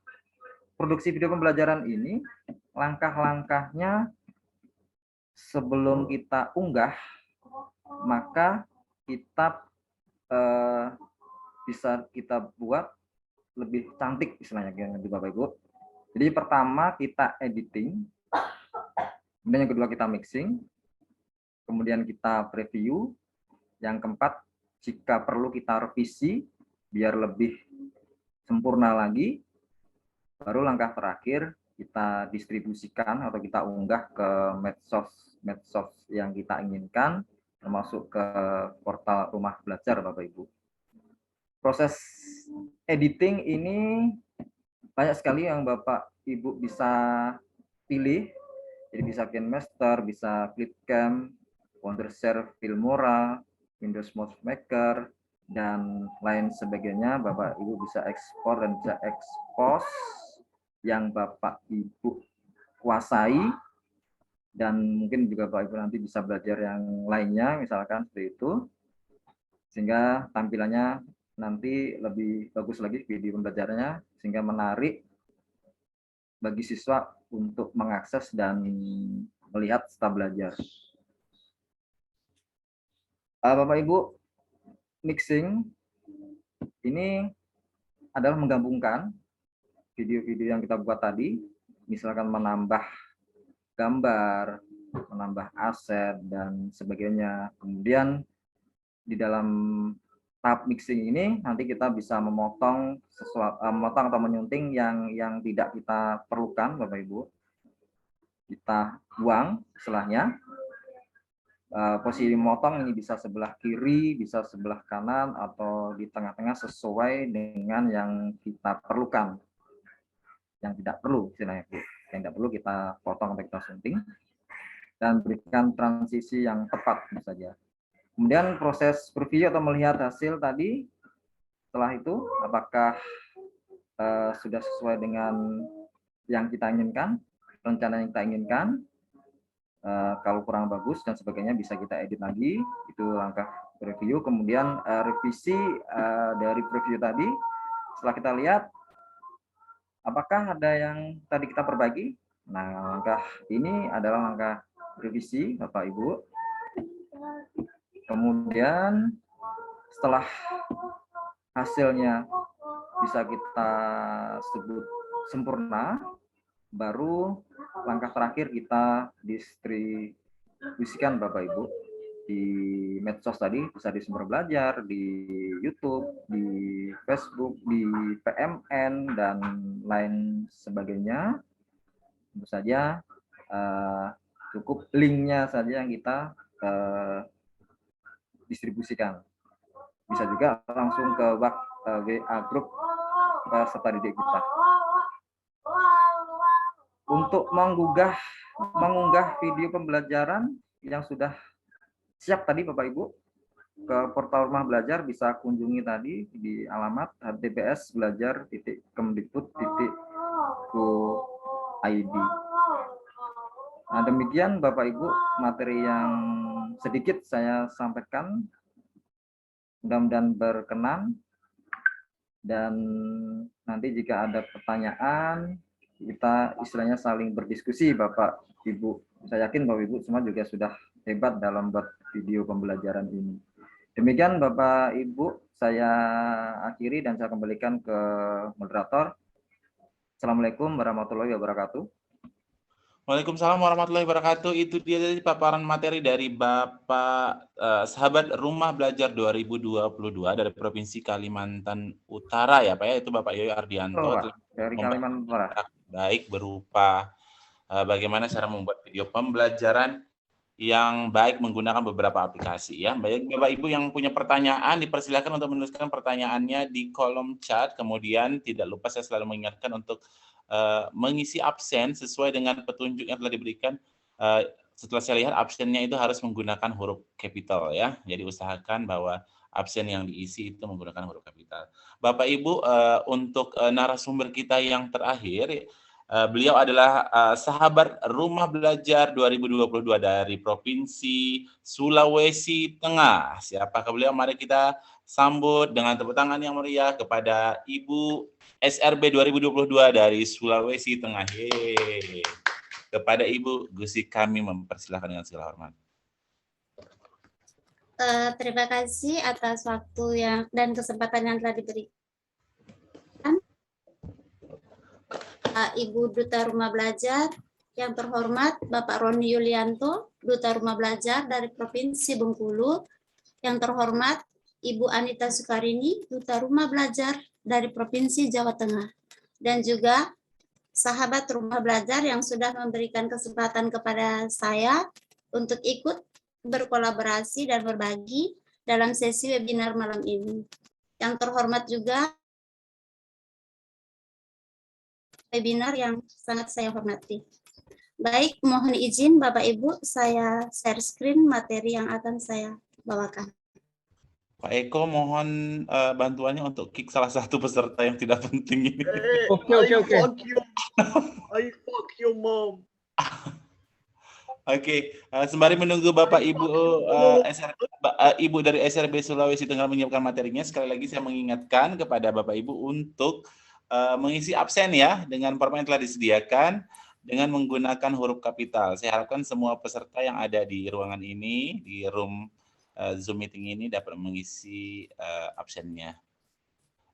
produksi video pembelajaran ini, langkah-langkahnya sebelum kita unggah, maka kita bisa kita buat lebih cantik istilahnya Bapak Ibu. Jadi pertama kita editing, kemudian yang kedua kita mixing, kemudian kita preview, yang keempat jika perlu kita revisi biar lebih sempurna lagi, baru langkah terakhir kita distribusikan atau kita unggah ke medsos yang kita inginkan, termasuk ke portal Rumah Belajar Bapak Ibu. Proses editing ini banyak sekali yang Bapak Ibu bisa pilih, jadi bisa KineMaster, bisa Clipcam, Wondershare, Filmora, Windows Mouse Maker, dan lain sebagainya. Bapak Ibu bisa ekspor dan bisa expose yang Bapak Ibu kuasai, dan mungkin juga Bapak Ibu nanti bisa belajar yang lainnya, misalkan seperti itu, sehingga tampilannya nanti lebih bagus lagi video pembelajarannya, sehingga menarik bagi siswa untuk mengakses dan melihat setelah belajar. Bapak Ibu, mixing ini adalah menggabungkan video-video yang kita buat tadi, misalkan menambah gambar, menambah aset, dan sebagainya. Kemudian di dalam tahap mixing ini nanti kita bisa memotong memotong atau menyunting yang tidak kita perlukan, Bapak Ibu. Kita buang setelahnya. Posisi memotong ini bisa sebelah kiri, bisa sebelah kanan, atau di tengah-tengah sesuai dengan yang kita perlukan. Yang tidak perlu, istilahnya, Bu. Yang tidak perlu kita potong atau kita sunting, dan berikan transisi yang tepat saja. Kemudian proses preview atau melihat hasil tadi, setelah itu apakah sudah sesuai dengan yang kita inginkan, rencana yang kita inginkan. Kalau kurang bagus dan sebagainya bisa kita edit lagi, itu langkah preview. Kemudian revisi dari preview tadi, setelah kita lihat apakah ada yang tadi kita perbaiki. Nah, langkah ini adalah langkah revisi Bapak Ibu. Kemudian setelah hasilnya bisa kita sebut sempurna, baru langkah terakhir kita distribusikan Bapak Ibu di medsos tadi, bisa di Sumber Belajar, di YouTube, di Facebook, di PMN, dan lain sebagainya. Tentu saja cukup linknya saja yang kita distribusikan. Bisa juga langsung ke WA grup peserta didik kita. Untuk mengunggah video pembelajaran yang sudah siap tadi Bapak Ibu ke portal Rumah Belajar, bisa kunjungi tadi di alamat https://belajar.go.id. Nah, demikian Bapak Ibu materi yang sedikit saya sampaikan, mudah-mudahan berkenan, dan nanti jika ada pertanyaan kita istilahnya saling berdiskusi Bapak Ibu. Saya yakin Bapak Ibu semua juga sudah hebat dalam buat video pembelajaran ini. Demikian Bapak Ibu, saya akhiri dan saya kembalikan ke moderator. Assalamualaikum warahmatullahi wabarakatuh. Waalaikumsalam warahmatullahi wabarakatuh. Itu dia tadi paparan materi dari Bapak Sahabat Rumah Belajar 2022 dari Provinsi Kalimantan Utara ya Pak ya, itu Bapak Yoyo Ardianto. Dari Kalimantan Utara. Baik, berupa bagaimana cara membuat video pembelajaran yang baik menggunakan beberapa aplikasi ya. Baik Bapak Ibu yang punya pertanyaan dipersilakan untuk menuliskan pertanyaannya di kolom chat. Kemudian tidak lupa saya selalu mengingatkan untuk mengisi absen sesuai dengan petunjuk yang telah diberikan. Setelah saya lihat absennya itu harus menggunakan huruf kapital ya. Jadi usahakan bahwa absen yang diisi itu menggunakan huruf kapital. Bapak Ibu, untuk narasumber kita yang terakhir, Beliau adalah sahabat Rumah Belajar 2022 dari Provinsi Sulawesi Tengah. Siapakah beliau? Mari kita sambut dengan tepuk tangan yang meriah kepada Ibu SRB 2022 dari Sulawesi Tengah. Yeay. Kepada Ibu Gusti kami mempersilahkan dengan segala hormat. Terima kasih atas waktu dan kesempatan yang telah diberikan. Ibu Duta Rumah Belajar, yang terhormat Bapak Roni Yulianto, Duta Rumah Belajar dari Provinsi Bengkulu, yang terhormat Ibu Anita Sukarini, Duta Rumah Belajar dari Provinsi Jawa Tengah, dan juga sahabat Rumah Belajar yang sudah memberikan kesempatan kepada saya untuk ikut berkolaborasi dan berbagi dalam sesi webinar malam ini. Yang terhormat juga webinar yang sangat saya hormati. Baik, mohon izin Bapak Ibu, saya share screen materi yang akan saya bawakan. Pak Eko, mohon bantuannya untuk kick salah satu peserta yang tidak penting ini. Oke. I fuck you, mom. Oke, sembari menunggu Bapak Ibu Ibu dari SRB Sulawesi Tengah menyiapkan materinya, sekali lagi saya mengingatkan kepada Bapak Ibu untuk mengisi absen ya dengan format yang telah disediakan dengan menggunakan huruf kapital. Saya harapkan semua peserta yang ada di ruangan ini, di room Zoom meeting ini dapat mengisi absennya.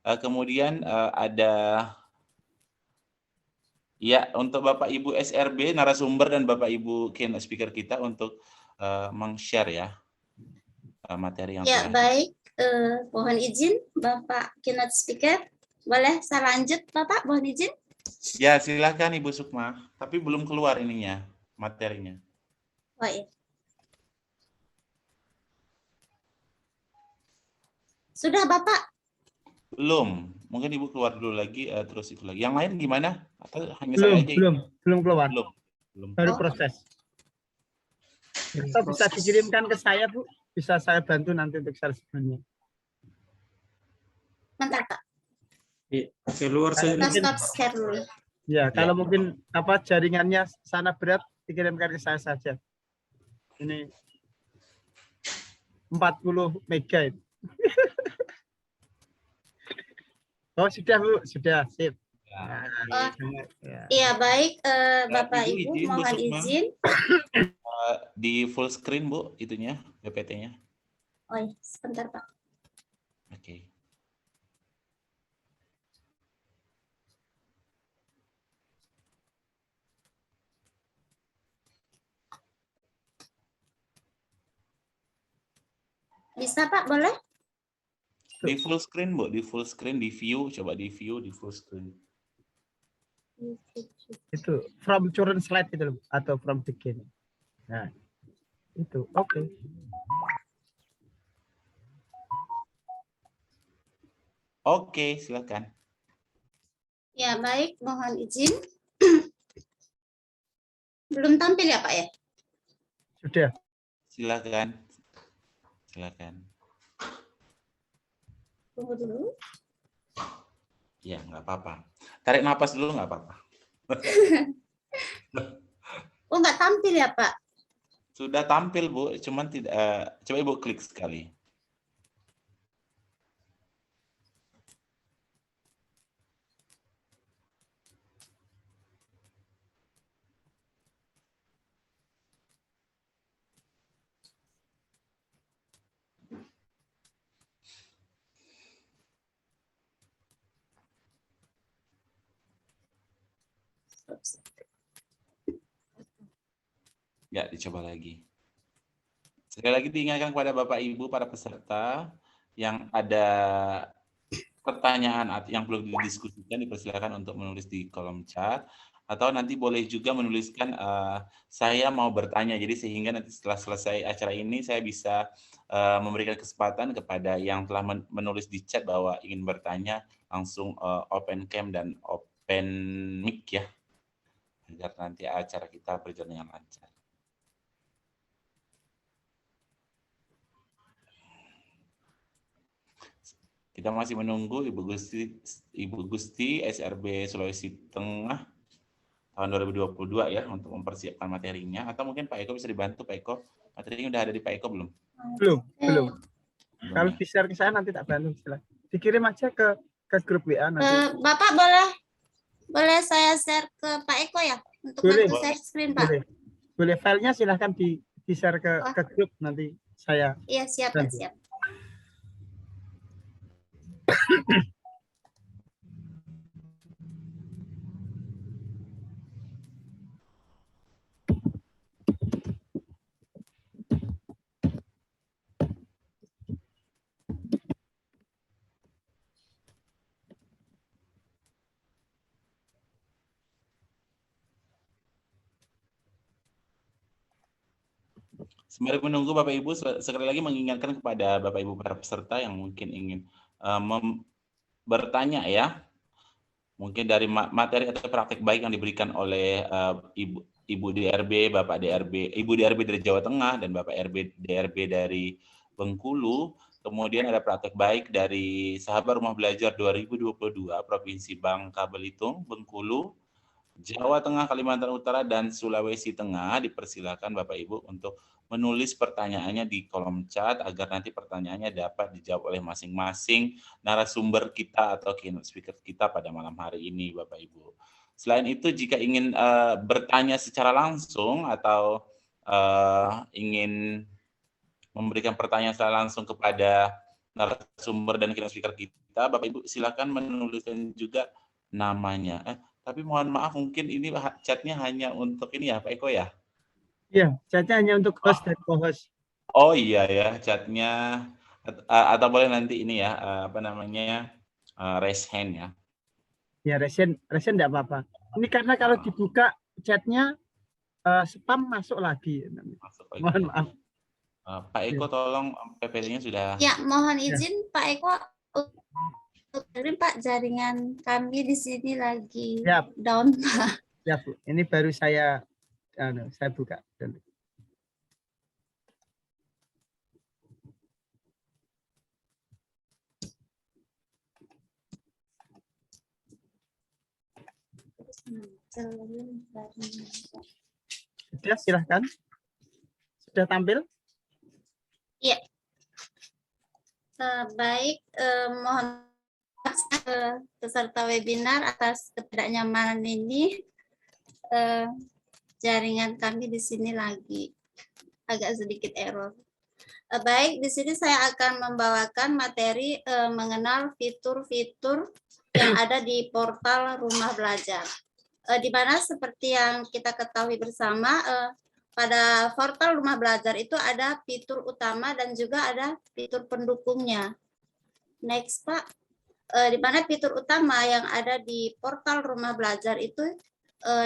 Kemudian ada ya untuk Bapak Ibu SRB narasumber dan Bapak Ibu keynote speaker kita untuk meng-share ya materi yang ya baik, mohon izin Bapak keynote speaker. Boleh saya lanjut, Bapak? Mohon izin. Ya, silakan Ibu Sukma. Tapi belum keluar ininya, materinya. Oh, iya. Sudah, Bapak? Belum. Mungkin Ibu keluar dulu lagi, terus itu lagi. Yang lain gimana? Atau hanya saya aja? Belum keluar. Belum. Baru proses. Atau bisa dikirimkan ke saya, Bu. Bisa saya bantu nanti untuk share screen-nya. Bentar, Pak. Keluar saja. Kita stop share dulu. Ya, kalau mungkin jaringannya sana berat, dikirimkan ke saya saja. Ini 40 mega itu. Oh, sudah Bu, sudah sip. Iya, baik Bapak Ibu, mohon izin. Di full screen Bu, itunya, PPT-nya. Oh, iya. Sebentar Pak. Oke. Bisa Pak, boleh? Di full screen Bu, di full screen, di view, coba di view, di full screen. Itu from current slide itu atau from begin. Nah, itu oke. Oke, silakan. Ya, baik, mohon izin. Belum tampil ya, Pak ya? Sudah. Silakan. Silakan. Tunggu dulu. Ya, nggak apa-apa. Tarik napas dulu nggak apa-apa. Oh, nggak tampil ya, Pak? Sudah tampil, Bu. Cuman tidak. Coba Ibu klik sekali. Ya, dicoba lagi. Sekali lagi diingatkan kepada Bapak Ibu para peserta yang ada pertanyaan yang belum didiskusikan, dipersilakan untuk menulis di kolom chat, atau nanti boleh juga menuliskan saya mau bertanya. Jadi sehingga nanti setelah selesai acara ini saya bisa memberikan kesempatan kepada yang telah menulis di chat bahwa ingin bertanya langsung open cam dan open mic ya, agar nanti acara kita berjalan dengan lancar. Kita masih menunggu Ibu Gusti SRB Sulawesi Tengah tahun 2022 ya untuk mempersiapkan materinya, atau mungkin Pak Eko bisa dibantu. Pak Eko, materinya udah ada di Pak Eko belum? Belum. Kalau ya? di-share ke saya nanti tak bantu, silakan. Dikirim aja ke grup WA nanti. Bapak boleh saya share ke Pak Eko ya untuk Boleh. bantu share screen, Pak. Boleh filenya silahkan di-share ke grup nanti saya. Iya, siap, Pak, siap. Sembari menunggu Bapak Ibu, sekali lagi mengingatkan kepada Bapak Ibu para peserta yang mungkin ingin bertanya ya, mungkin dari materi atau praktik baik yang diberikan oleh Ibu DRB, Bapak DRB, Ibu DRB dari Jawa Tengah dan Bapak DRB dari Bengkulu. Kemudian ada praktik baik dari Sahabat Rumah Belajar 2022 Provinsi Bangka Belitung, Bengkulu, Jawa Tengah, Kalimantan Utara, dan Sulawesi Tengah. Dipersilakan Bapak Ibu untuk menulis pertanyaannya di kolom chat agar nanti pertanyaannya dapat dijawab oleh masing-masing narasumber kita atau keynote speaker kita pada malam hari ini, Bapak Ibu. Selain itu, jika ingin bertanya secara langsung atau ingin memberikan pertanyaan secara langsung kepada narasumber dan keynote speaker kita, Bapak Ibu silakan menuliskan juga namanya. Tapi mohon maaf, mungkin ini chatnya hanya untuk ini ya, Pak Eko ya? Iya, chatnya hanya untuk host dan co-host. Oh iya ya, chatnya atau boleh nanti ini ya, apa namanya, raise hand ya? Ya, raise hand enggak apa-apa. Ini karena kalau dibuka chatnya spam masuk lagi. Mohon maaf. Pak Eko tolong PPT-nya sudah. Ya, mohon izin Pak Eko. Pak, jaringan kami di sini lagi down, Pak. Ya, Bu. Ini baru saya buka. Sudah, silahkan. Sudah tampil? Iya. Baik, mohon peserta webinar atas ketidaknyamanan ini. Jaringan kami di sini lagi agak sedikit error. Baik, di sini saya akan membawakan materi mengenal fitur-fitur yang ada di portal Rumah Belajar. Di mana seperti yang kita ketahui bersama, pada portal Rumah Belajar itu ada fitur utama dan juga ada fitur pendukungnya. Next, Pak. Di mana fitur utama yang ada di portal Rumah Belajar itu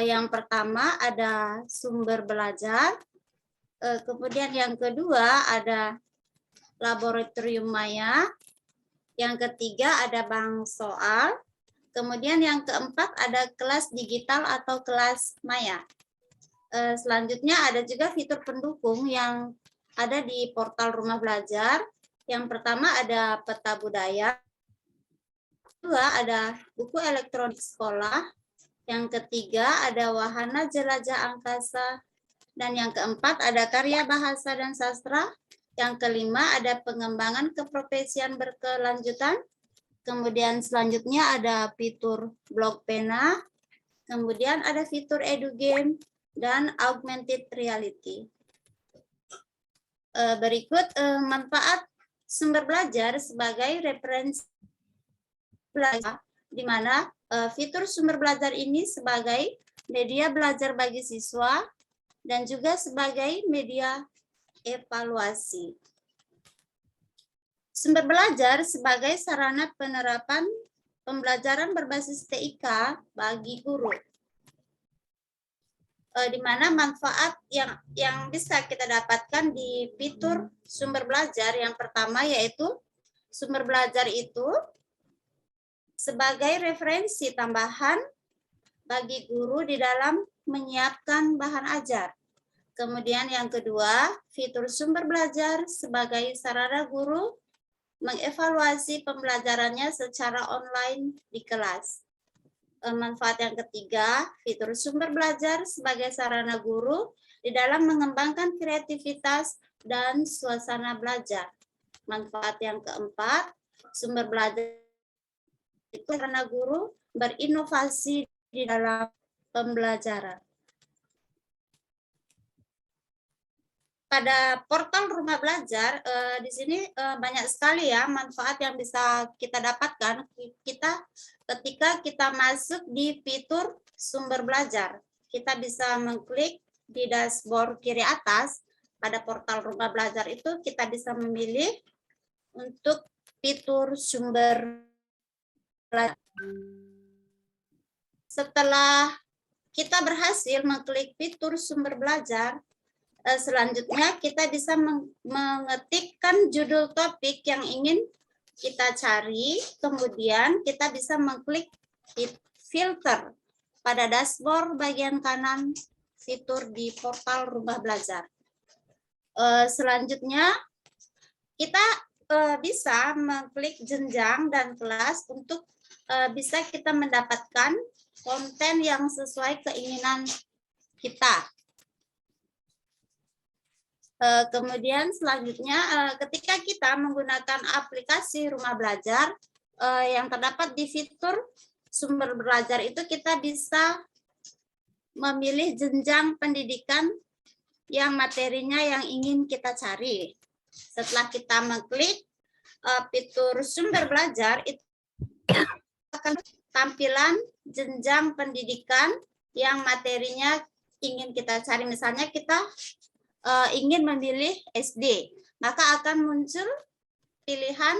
yang pertama ada sumber belajar, kemudian yang kedua ada laboratorium maya, yang ketiga ada bank soal, kemudian yang keempat ada kelas digital atau kelas maya. Selanjutnya ada juga fitur pendukung yang ada di portal Rumah Belajar. Yang pertama ada peta budaya, kedua ada buku elektronik sekolah, yang ketiga ada wahana jelajah angkasa, dan yang keempat ada karya bahasa dan sastra, yang kelima ada pengembangan keprofesian berkelanjutan, kemudian selanjutnya ada fitur blog pena, kemudian ada fitur edu game, dan augmented reality. Berikut manfaat sumber belajar sebagai referensi belajar, di mana fitur sumber belajar ini sebagai media belajar bagi siswa dan juga sebagai media evaluasi. Sumber belajar sebagai sarana penerapan pembelajaran berbasis TIK bagi guru. Di mana manfaat yang bisa kita dapatkan di fitur sumber belajar yang pertama yaitu sumber belajar itu sebagai referensi tambahan bagi guru di dalam menyiapkan bahan ajar. Kemudian yang kedua, fitur sumber belajar sebagai sarana guru mengevaluasi pembelajarannya secara online di kelas. Manfaat yang ketiga, fitur sumber belajar sebagai sarana guru di dalam mengembangkan kreativitas dan suasana belajar. Manfaat yang keempat, sumber belajar itu sarana guru berinovasi di dalam pembelajaran. Pada portal Rumah Belajar, di sini banyak sekali ya manfaat yang bisa kita dapatkan ketika kita masuk di fitur sumber belajar. Kita bisa mengklik di dashboard kiri atas pada portal Rumah Belajar itu kita bisa memilih untuk fitur sumber belajar. Setelah kita berhasil mengklik fitur sumber belajar, selanjutnya kita bisa mengetikkan judul topik yang ingin kita cari, kemudian kita bisa mengklik filter pada dashboard bagian kanan fitur di portal Rumah Belajar. Selanjutnya kita bisa mengklik jenjang dan kelas untuk bisa kita mendapatkan konten yang sesuai keinginan kita. Kemudian selanjutnya ketika kita menggunakan aplikasi Rumah Belajar yang terdapat di fitur sumber belajar itu kita bisa memilih jenjang pendidikan yang materinya yang ingin kita cari. Setelah kita mengklik fitur sumber belajar itu akan tampilan jenjang pendidikan yang materinya ingin kita cari. Misalnya kita ingin memilih SD, maka akan muncul pilihan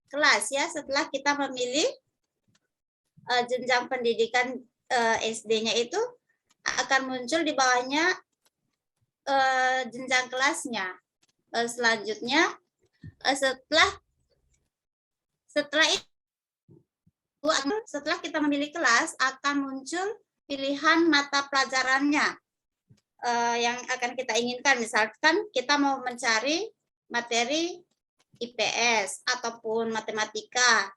kelas ya. Setelah kita memilih jenjang pendidikan SD-nya itu akan muncul di bawahnya jenjang kelasnya. Selanjutnya setelah kita memilih kelas akan muncul pilihan mata pelajarannya yang akan kita inginkan. Misalkan kita mau mencari materi IPS ataupun matematika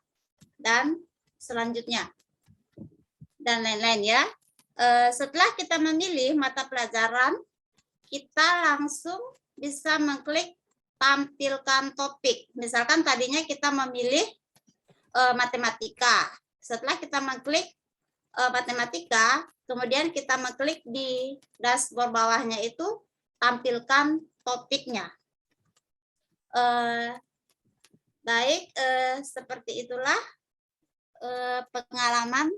dan selanjutnya dan lain-lain ya. Setelah kita memilih mata pelajaran, kita langsung bisa mengklik tampilkan topik. Misalkan tadinya kita memilih matematika. Setelah kita mengklik matematika, kemudian kita mengklik di dashboard bawahnya itu tampilkan topiknya. Baik, seperti itulah pengalaman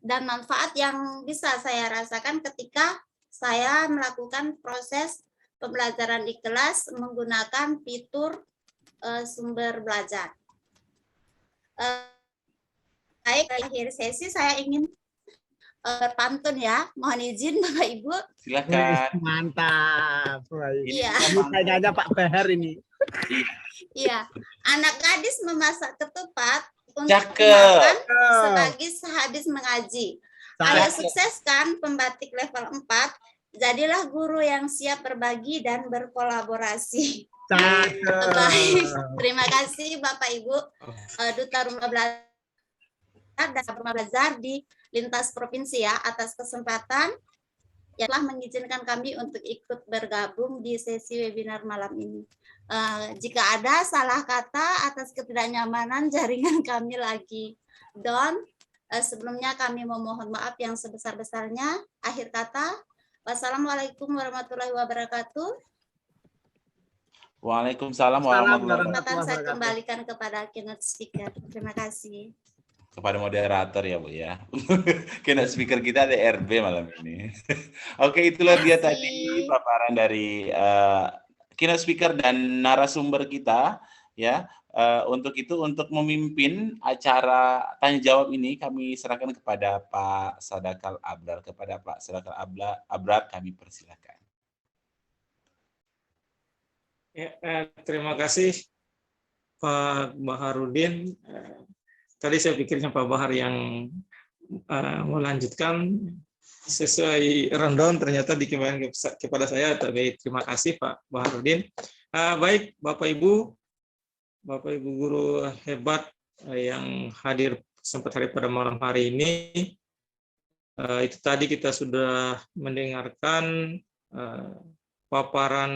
dan manfaat yang bisa saya rasakan ketika saya melakukan proses pembelajaran di kelas menggunakan fitur sumber belajar. Baik, akhir sesi saya ingin berpantun ya, mohon izin Bapak Ibu. Silakan. Mantap. Iya. Kayaknya Pak Bahar ini. Iya, anak gadis memasak ketupat untuk Cakep. dimakan sebagai sehabis mengaji. Ayo Cakep. sukseskan pembatik level 4, jadilah guru yang siap berbagi dan berkolaborasi. Cakep. Baik, terima kasih Bapak Ibu Duta Rumah Belajar dan Rumah Belajar di lintas provinsi ya atas kesempatan yang telah mengizinkan kami untuk ikut bergabung di sesi webinar malam ini. Jika ada salah kata atas ketidaknyamanan jaringan kami lagi down, sebelumnya kami memohon maaf yang sebesar-besarnya. Akhir kata, wassalamualaikum warahmatullahi wabarakatuh. Waalaikumsalam warahmatullahi wabarakatuh. Kesempatan saya kembalikan kepada keynote speaker. Terima kasih. Kepada moderator ya Bu ya. Keynote speaker kita ada RB malam ini. Oke, itulah dia tadi paparan dari keynote speaker dan narasumber kita ya. Untuk itu, untuk memimpin acara tanya jawab ini kami serahkan kepada Pak Sadakal Abrar. Kepada Pak Sadakal Abrar kami persilakan. Ya, terima kasih Pak Baharudin. Tadi saya pikirnya Pak Bahar yang melanjutkan sesuai rundown, ternyata dikembalikan kepada saya. Tapi terima kasih Pak Baharudin. Baik Bapak Ibu guru hebat yang hadir kesempatan pada malam hari ini. Itu tadi kita sudah mendengarkan paparan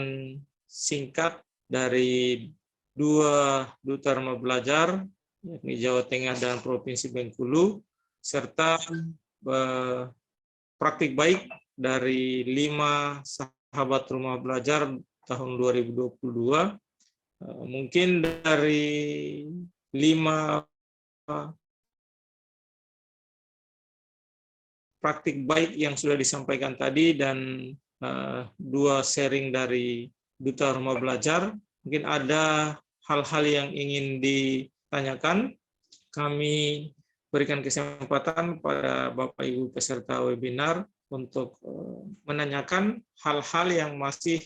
singkat dari dua duta rumah belajar, yakni Jawa Tengah dan Provinsi Bengkulu, serta praktik baik dari 5 sahabat rumah belajar tahun 2022. Mungkin dari 5 praktik baik yang sudah disampaikan tadi dan 2 sharing dari duta rumah belajar, mungkin ada hal-hal yang ingin ditanyakan. Kami berikan kesempatan pada Bapak Ibu peserta webinar untuk menanyakan hal-hal yang masih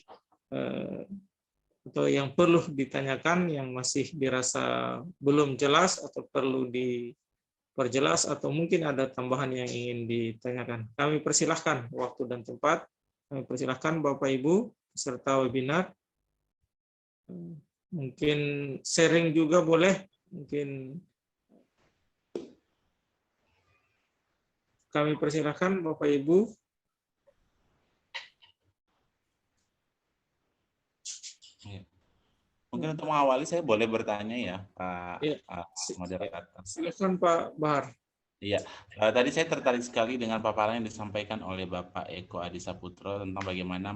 atau yang perlu ditanyakan, yang masih dirasa belum jelas atau perlu diperjelas, atau mungkin ada tambahan yang ingin ditanyakan. Kami persilahkan waktu dan tempat. Kami persilahkan Bapak Ibu peserta webinar. Mungkin sharing juga boleh. Mungkin kami persilahkan Bapak Ibu. Mungkin untuk mengawali saya boleh bertanya ya, Pak Moderator. Silakan Pak Bahar. Iya, tadi saya tertarik sekali dengan paparan yang disampaikan oleh Bapak Eko Adi Saputro tentang bagaimana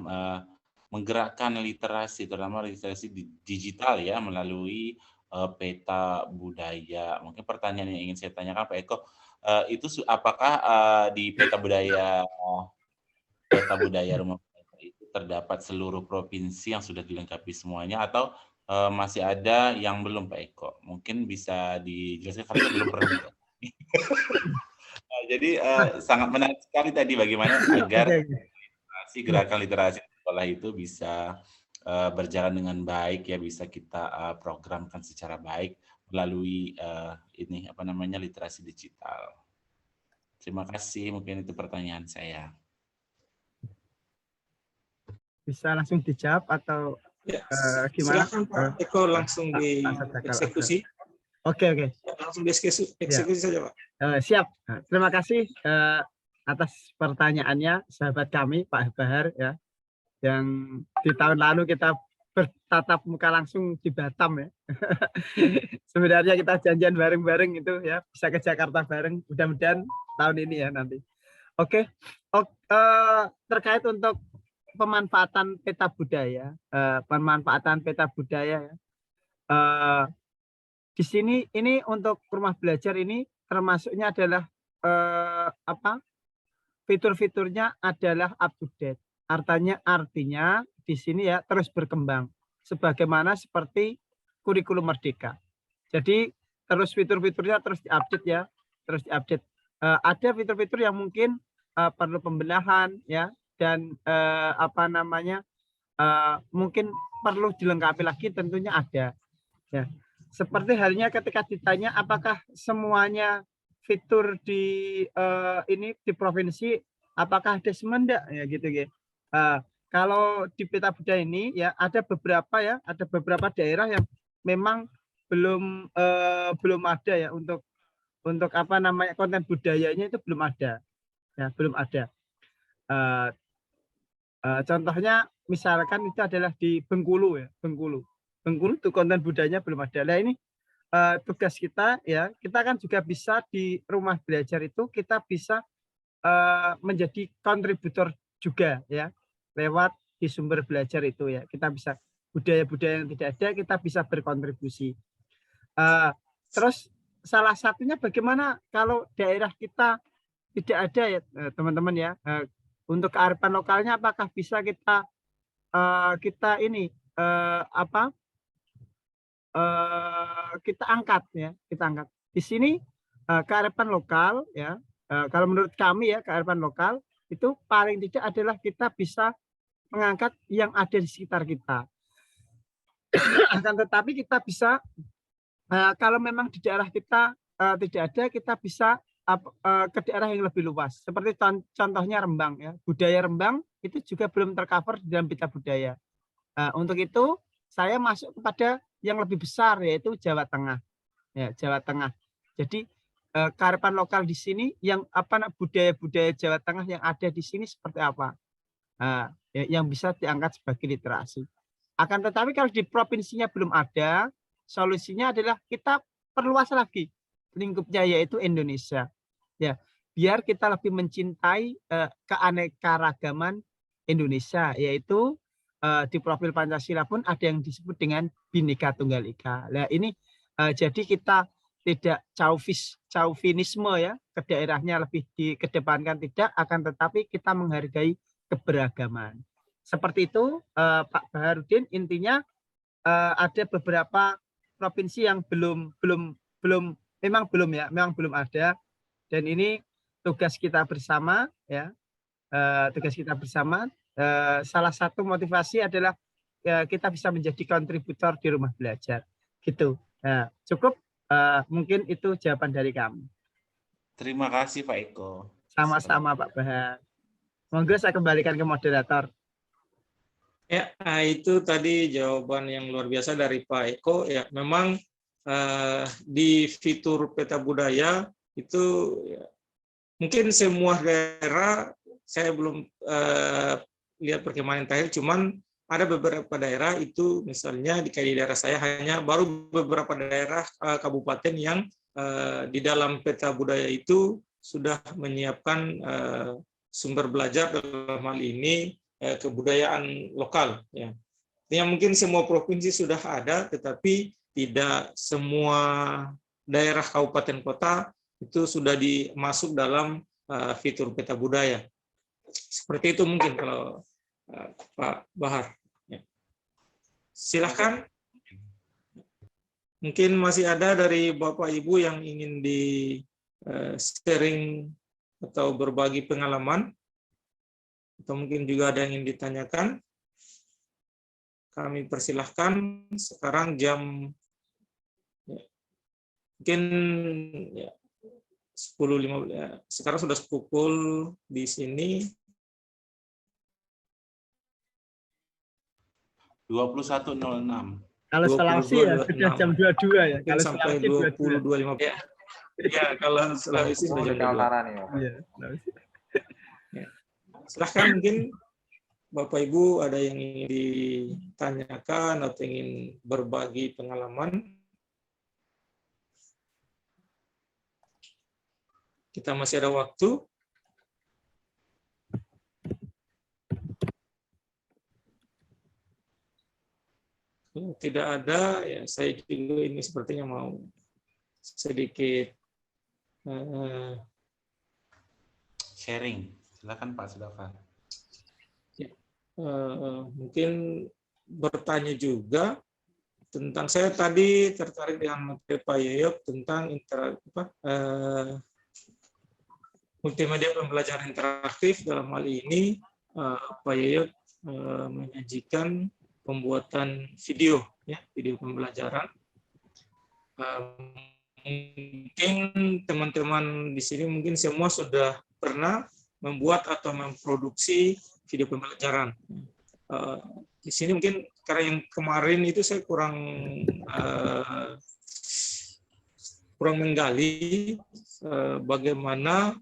menggerakkan literasi, terutama literasi digital ya, melalui peta budaya. Mungkin pertanyaan yang ingin saya tanyakan Pak Eko, itu apakah di peta budaya rumah itu terdapat seluruh provinsi yang sudah dilengkapi semuanya, atau masih ada yang belum Pak Eko? Mungkin bisa dijelaskan karena belum pernah. Jadi sangat menarik sekali tadi bagaimana agar gerakan literasi sekolah itu bisa berjalan dengan baik ya, bisa kita programkan secara baik melalui literasi digital. Terima kasih, mungkin itu pertanyaan saya. Bisa langsung dijawab atau gimana? Silakan Pak Eko langsung dieksekusi. Oke. Langsung dieksekusi saja Pak. Siap. Terima kasih atas pertanyaannya sahabat kami Pak Bahar ya, yang di tahun lalu kita bertatap muka langsung di Batam ya. Sebenarnya kita janjian bareng-bareng itu ya, bisa ke Jakarta bareng. Mudah-mudahan tahun ini ya nanti. Oke. Terkait untuk pemanfaatan peta budaya, ya. Di sini ini untuk rumah belajar ini termasuknya adalah fitur-fiturnya adalah up to date. Artinya di sini ya terus berkembang sebagaimana seperti kurikulum merdeka. Jadi terus fitur-fiturnya terus diupdate ya, terus diupdate. Ada fitur-fitur yang mungkin perlu pembenahan ya, dan mungkin perlu dilengkapi lagi, tentunya ada ya. Seperti halnya ketika ditanya apakah semuanya fitur di provinsi apakah ada semendak ya gitu ya. Kalau di peta budaya ini ya ada beberapa daerah yang memang belum ada ya, untuk konten budayanya itu belum ada ya, belum ada. Contohnya misalkan itu adalah di Bengkulu ya, Bengkulu itu konten budayanya belum ada. Nah ini tugas kita ya, kita kan juga bisa di rumah belajar itu kita bisa menjadi kontributor juga ya, lewat di sumber belajar itu ya, kita bisa budaya-budaya yang tidak ada kita bisa berkontribusi. Terus salah satunya bagaimana kalau daerah kita tidak ada ya teman-teman ya, untuk kearifan lokalnya apakah bisa kita kita angkat ya, kita angkat di sini kearifan lokal ya. Kalau menurut kami ya, kearifan lokal itu paling tidak adalah kita bisa mengangkat yang ada di sekitar kita. Akan tetapi kita bisa kalau memang di daerah kita tidak ada, kita bisa ke daerah yang lebih luas. Seperti contohnya Rembang ya, budaya Rembang itu juga belum tercover di dalam peta budaya. Untuk itu saya masuk kepada yang lebih besar, yaitu Jawa Tengah. Ya, Jawa Tengah. Jadi kearifan lokal di sini yang budaya-budaya Jawa Tengah yang ada di sini seperti apa. Yang bisa diangkat sebagai literasi. Akan tetapi kalau di provinsinya belum ada, solusinya adalah kita perluas lagi lingkupnya, yaitu Indonesia. Ya, biar kita lebih mencintai keanekaragaman Indonesia, yaitu di profil Pancasila pun ada yang disebut dengan Bhinneka Tunggal Ika. Nah, ini jadi kita tidak chauvinisme ya, ke daerahnya lebih dikedepankan, tidak, akan tetapi kita menghargai keberagaman. Seperti itu, Pak Baharudin, intinya ada beberapa provinsi yang memang belum ada, dan ini tugas kita bersama ya, salah satu motivasi adalah kita bisa menjadi kontributor di rumah belajar gitu. Nah, cukup mungkin itu jawaban dari kami. Terima kasih Pak Eko. Sama-sama Pak Bahar. Monggo saya kembalikan ke moderator. Ya, itu tadi jawaban yang luar biasa dari Pak Eko. Ya, memang di fitur peta budaya itu ya, mungkin semua daerah, saya belum lihat perkembangan terakhir, cuman ada beberapa daerah itu, misalnya di daerah saya hanya baru beberapa daerah kabupaten yang di dalam peta budaya itu sudah menyiapkan sumber belajar dalam hal ini kebudayaan lokal. Ya. Yang mungkin semua provinsi sudah ada, tetapi tidak semua daerah kabupaten kota itu sudah dimasuk dalam fitur peta budaya. Seperti itu mungkin kalau Pak Bahar. Ya. Silahkan. Mungkin masih ada dari Bapak Ibu yang ingin di-sharing atau berbagi pengalaman. Atau mungkin juga ada yang ingin ditanyakan. Kami persilahkan. Sekarang jam mungkin ya, 10.15. Sekarang sudah pukul di sini 21.06. Kalau Sulawesi ya sudah jam 22 ya. Kalau sampai 22.15. Ya, kalau Sulawesi sudah jam 22. Iya, Ya. Silahkan, mungkin Bapak Ibu ada yang ingin ditanyakan atau ingin berbagi pengalaman. Kita masih ada waktu. Kalau tidak ada, ya saya juga ini sepertinya mau sedikit sharing. Silakan Pak Sudafar. Mungkin bertanya juga tentang, saya tadi tertarik dengan materi Pak Yeyop tentang multimedia pembelajaran interaktif. Dalam hal ini Pak Yeyop menyajikan pembuatan video, ya, video pembelajaran. Mungkin teman-teman di sini mungkin semua sudah pernah membuat atau memproduksi video pembelajaran. Di sini mungkin karena yang kemarin itu saya kurang menggali bagaimana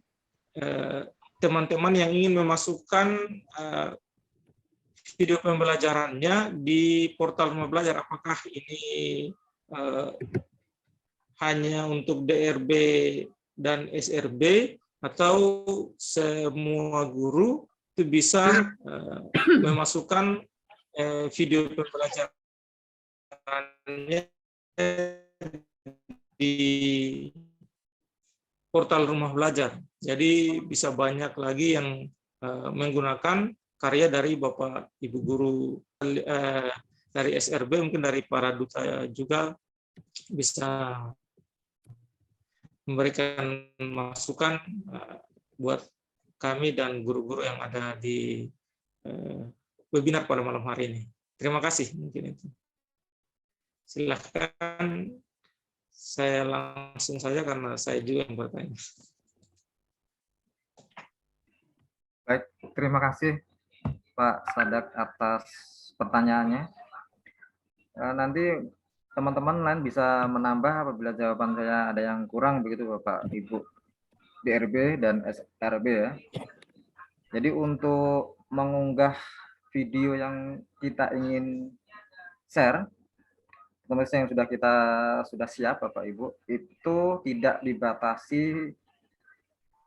teman-teman yang ingin memasukkan video pembelajarannya di portal Rumah Belajar, apakah ini hanya untuk DRB dan SRB atau semua guru itu bisa memasukkan video pembelajarannya di portal Rumah Belajar. Jadi bisa banyak lagi yang menggunakan karya dari Bapak Ibu guru dari SRB, mungkin dari para duta juga bisa memberikan masukan buat kami dan guru-guru yang ada di webinar pada malam hari ini. Terima kasih, mungkin itu. Silahkan, saya langsung saja karena saya juga yang bertanya. Baik, terima kasih Pak Sadak atas pertanyaannya. Nanti teman-teman lain bisa menambah apabila jawaban saya ada yang kurang begitu Bapak Ibu DRB dan SRB ya. Jadi untuk mengunggah video yang kita ingin share, teman-teman yang sudah siap Bapak Ibu, itu tidak dibatasi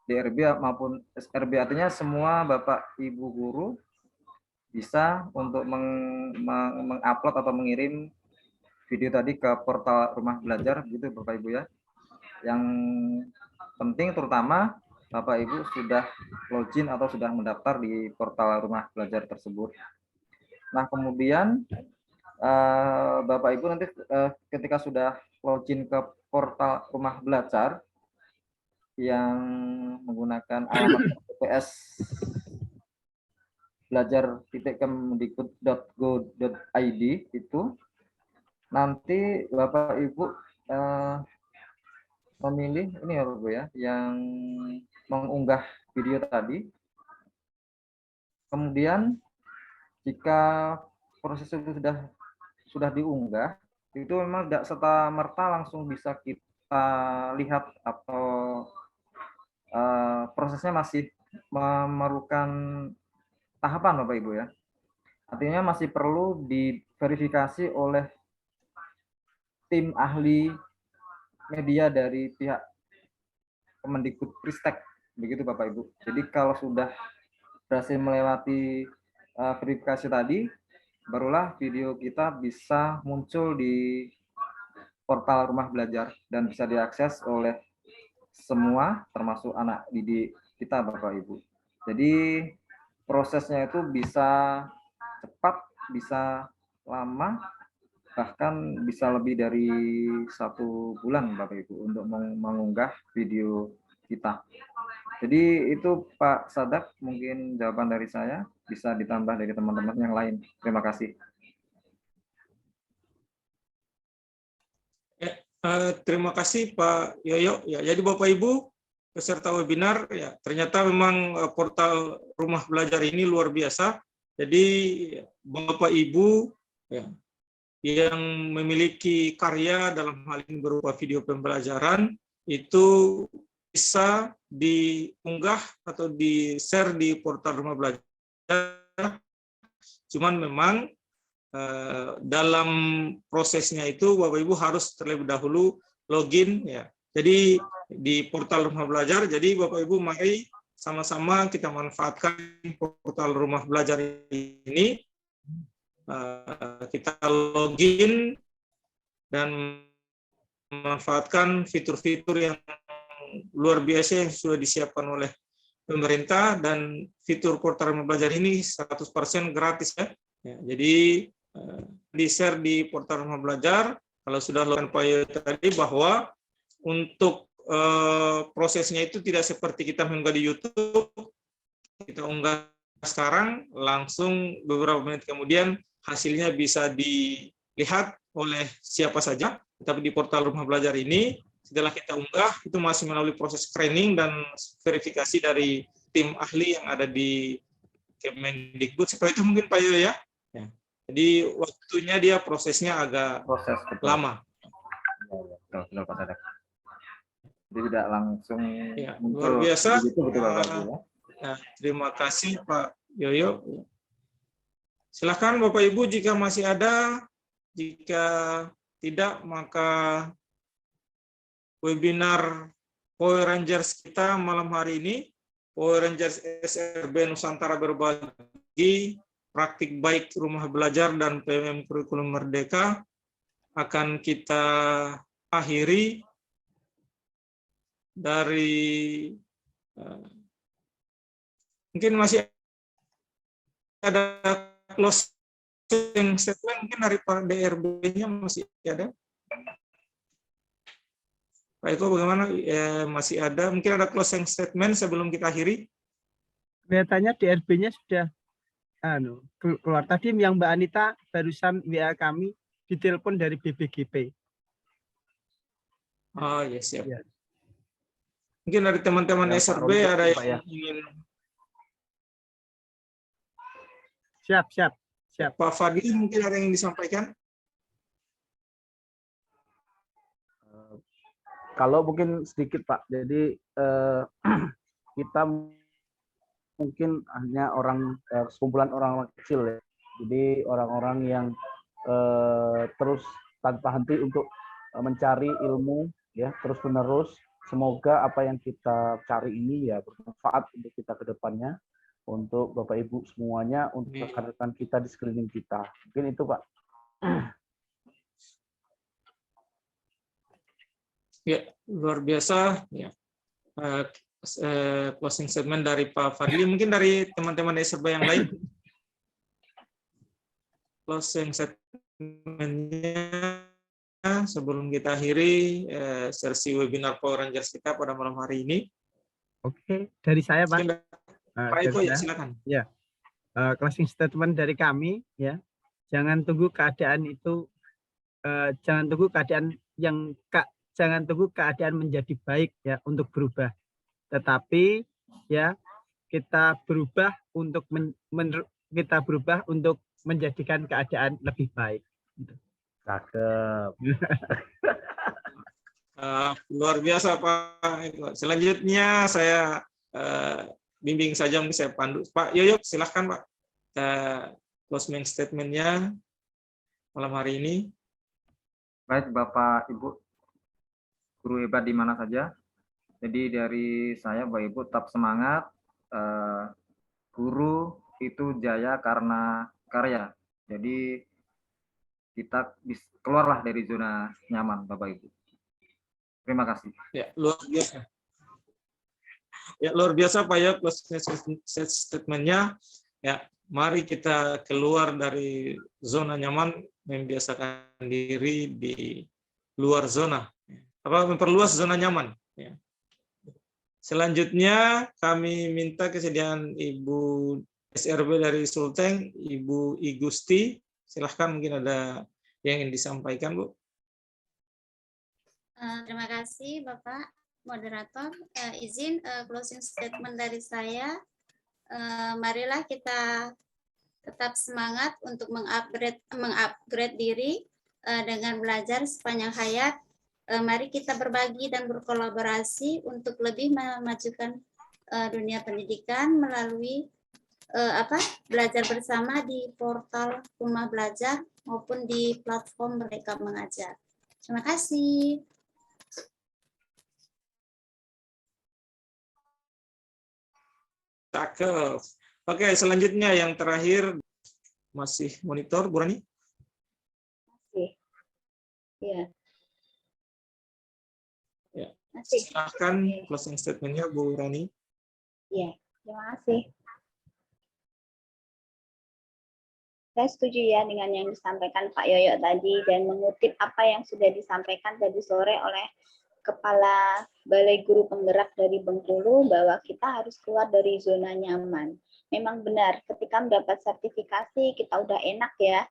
DRB maupun SRB, artinya semua Bapak Ibu guru bisa untuk mengupload atau mengirim video tadi ke portal Rumah Belajar gitu Bapak Ibu ya. Yang penting terutama Bapak Ibu sudah login atau sudah mendaftar di portal Rumah Belajar tersebut. Nah, kemudian Bapak Ibu nanti ketika sudah login ke portal Rumah Belajar yang menggunakan alamat TPS belajar.kemdikbud.go.id itu nanti Bapak Ibu memilih ini ya Bapak ya, yang mengunggah video tadi. Kemudian jika proses itu sudah diunggah, itu memang tidak serta-merta langsung bisa kita lihat atau prosesnya masih memerlukan tahapan Bapak Ibu ya. Artinya masih perlu diverifikasi oleh tim ahli media dari pihak Kemendikbudristek begitu Bapak Ibu. Jadi kalau sudah berhasil melewati verifikasi tadi, barulah video kita bisa muncul di portal Rumah Belajar dan bisa diakses oleh semua termasuk anak didik kita Bapak Ibu. Jadi prosesnya itu bisa cepat, bisa lama, bahkan bisa lebih dari 1 bulan Bapak Ibu untuk mengunggah video kita. Jadi itu Pak Sadak, mungkin jawaban dari saya, bisa ditambah dari teman-teman yang lain. Terima kasih. Terima kasih Pak Yoyo. Ya, jadi Bapak Ibu peserta webinar, ya ternyata memang portal Rumah Belajar ini luar biasa. Jadi Bapak Ibu ya, yang memiliki karya dalam hal ini berupa video pembelajaran itu bisa diunggah atau di-share di portal Rumah Belajar. Cuman memang dalam prosesnya itu Bapak Ibu harus terlebih dahulu login ya. Jadi di portal Rumah Belajar, jadi Bapak Ibu mari sama-sama kita manfaatkan portal Rumah Belajar ini. Kita login dan memanfaatkan fitur-fitur yang luar biasa yang sudah disiapkan oleh pemerintah, dan fitur portal Rumah Belajar ini 100% gratis ya. Jadi di-share di portal Rumah Belajar. Kalau sudah lakukan tadi bahwa untuk prosesnya itu tidak seperti kita mengunggah di YouTube, kita unggah sekarang langsung beberapa menit kemudian hasilnya bisa dilihat oleh siapa saja. Tapi di portal Rumah Belajar ini setelah kita unggah itu masih melalui proses screening dan verifikasi dari tim ahli yang ada di Kemendikbud. Seperti itu mungkin Pak Yoyo ya. Jadi waktunya dia prosesnya agak lama. Betul Pak Sadak. Jadi tidak langsung ya, luar biasa. Terima kasih Pak Yoyo. Silakan Bapak Ibu jika masih ada, jika tidak maka webinar Power Rangers kita malam hari ini, Power Rangers SRB Nusantara Berbagi, Praktik Baik Rumah Belajar dan PMM Kurikulum Merdeka akan kita akhiri dari mungkin masih ada closing statement mungkin dari Pak DRB-nya masih ada. Pak Eko bagaimana? Masih ada? Mungkin ada closing statement sebelum kita akhiri? Kelihatannya DRB-nya sudah keluar. Tadi yang Mbak Anita barusan WA kami ditelepon dari BBGP. Oh ya siap. Ya. Mungkin dari teman-teman Ya, SRB Pak ada Pak, yang ingin. Siap. Pak Fadli mungkin ada yang disampaikan? Kalau mungkin sedikit Pak, jadi kita mungkin hanya sekumpulan orang-orang kecil ya. Jadi orang-orang yang terus tanpa henti untuk mencari ilmu ya terus-menerus. Semoga apa yang kita cari ini ya bermanfaat untuk kita ke depannya, untuk Bapak Ibu semuanya, untuk rekan-rekan kita di sekeliling kita. Mungkin itu Pak. Ya, luar biasa ya. Closing statement dari Pak Fadli, mungkin dari teman-teman SRB yang lain. Closing statement-nya sebelum kita akhiri sesi webinar Power Rangers kita pada malam hari ini. Oke, dari saya Pak. Pak Eko ya, silakan. Ya, closing statement dari kami ya. Jangan tunggu keadaan itu, jangan tunggu keadaan menjadi baik ya untuk berubah. Tetapi ya kita berubah untuk menjadikan keadaan lebih baik. Cakep. Luar biasa Pak. Selanjutnya saya bimbing saja, mungkin saya pandu. Pak Yoyo, silahkan Pak. Closing statement-nya malam hari ini. Baik Bapak Ibu, guru hebat di mana saja. Jadi dari saya Bapak Ibu tetap semangat. Guru itu jaya karena karya. Jadi kita keluarlah dari zona nyaman, Bapak Ibu. Terima kasih. Ya, luar biasa. Ya, luar biasa Pak ya, statement-nya. Ya, mari kita keluar dari zona nyaman, membiasakan diri di luar zona. Memperluas zona nyaman. Ya. Selanjutnya kami minta kesediaan Ibu SRB dari Sulteng, Ibu Igusti. Silahkan, mungkin ada yang ingin disampaikan, Bu. Terima kasih Bapak Moderator. Izin closing statement dari saya. Marilah kita tetap semangat untuk mengupgrade diri dengan belajar sepanjang hayat. Mari kita berbagi dan berkolaborasi untuk lebih memajukan dunia pendidikan melalui belajar bersama di portal Rumah Belajar maupun di platform Merdeka Mengajar. Terima kasih. Cakep. Oke, selanjutnya yang terakhir masih monitor, Bu Rani? Masih. Iya. Ya. Masih. Silahkan closing statement-nya, Bu Rani. Iya, terima kasih. Saya setuju ya dengan yang disampaikan Pak Yoyo tadi dan mengutip apa yang sudah disampaikan tadi sore oleh Kepala Balai Guru Penggerak dari Bengkulu bahwa kita harus keluar dari zona nyaman. Memang benar, ketika mendapat sertifikasi kita udah enak ya,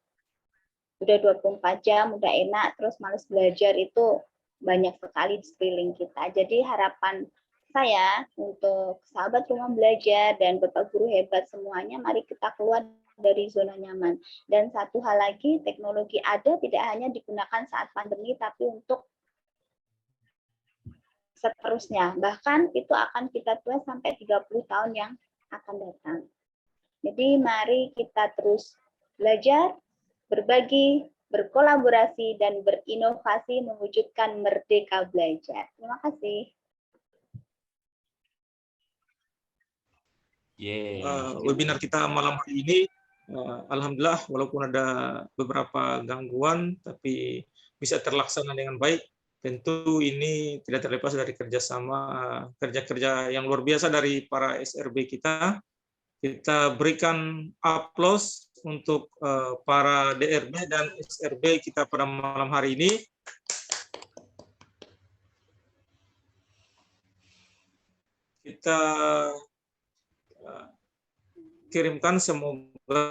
udah 24 jam, udah enak, terus males belajar itu banyak sekali di sekeliling kita. Jadi harapan saya untuk sahabat Rumah Belajar dan Bapak Guru hebat semuanya, mari kita keluar dari zona nyaman. Dan satu hal lagi, teknologi ada tidak hanya digunakan saat pandemi, tapi untuk seterusnya. Bahkan itu akan kita tuai sampai 30 tahun yang akan datang. Jadi mari kita terus belajar, berbagi, berkolaborasi, dan berinovasi mewujudkan Merdeka Belajar. Terima kasih. Webinar kita malam hari ini, alhamdulillah walaupun ada beberapa gangguan, tapi bisa terlaksana dengan baik. Tentu ini tidak terlepas dari kerjasama, kerja-kerja yang luar biasa dari para SRB kita. Kita berikan aplaus untuk para DRB dan SRB kita pada malam hari ini. Kita kirimkan semoga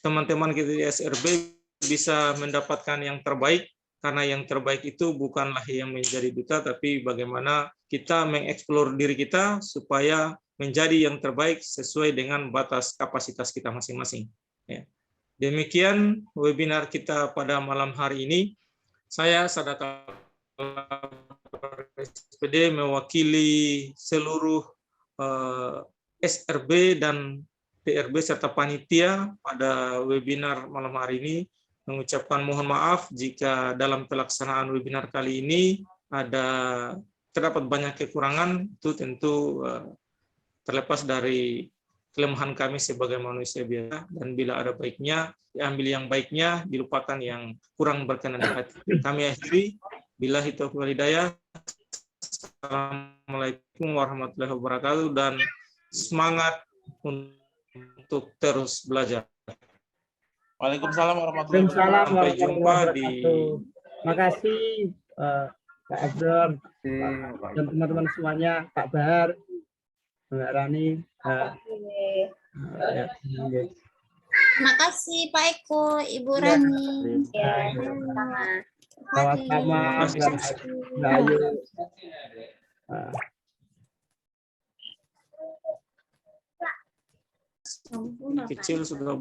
teman-teman kita di SRB bisa mendapatkan yang terbaik, karena yang terbaik itu bukanlah yang menjadi duta, tapi bagaimana kita mengeksplor diri kita supaya menjadi yang terbaik sesuai dengan batas kapasitas kita masing-masing. Ya. Demikian webinar kita pada malam hari ini. Saya Sadaka SPD mewakili seluruh SRB dan DRB serta panitia pada webinar malam hari ini, mengucapkan mohon maaf jika dalam pelaksanaan webinar kali ini terdapat banyak kekurangan. Itu tentu terlepas dari kelemahan kami sebagai manusia biasa, dan bila ada baiknya diambil yang baiknya, dilupakan yang kurang berkenan di hati. Kami akhiri, billahi taufiq wal hidayah. Assalamualaikum warahmatullahi wabarakatuh, dan semangat untuk terus belajar. Waalaikumsalam warahmatullahi Waalaikumsalam wabarakatuh. Sampai jumpa di Makasih Pak Abdur dan teman-teman semuanya, Pak Bahar, Mbak Rani. Terima kasih Pak Eko, Ibu Rani. Ya, sama. Sama-sama, Mbak Ayu. kecil sudah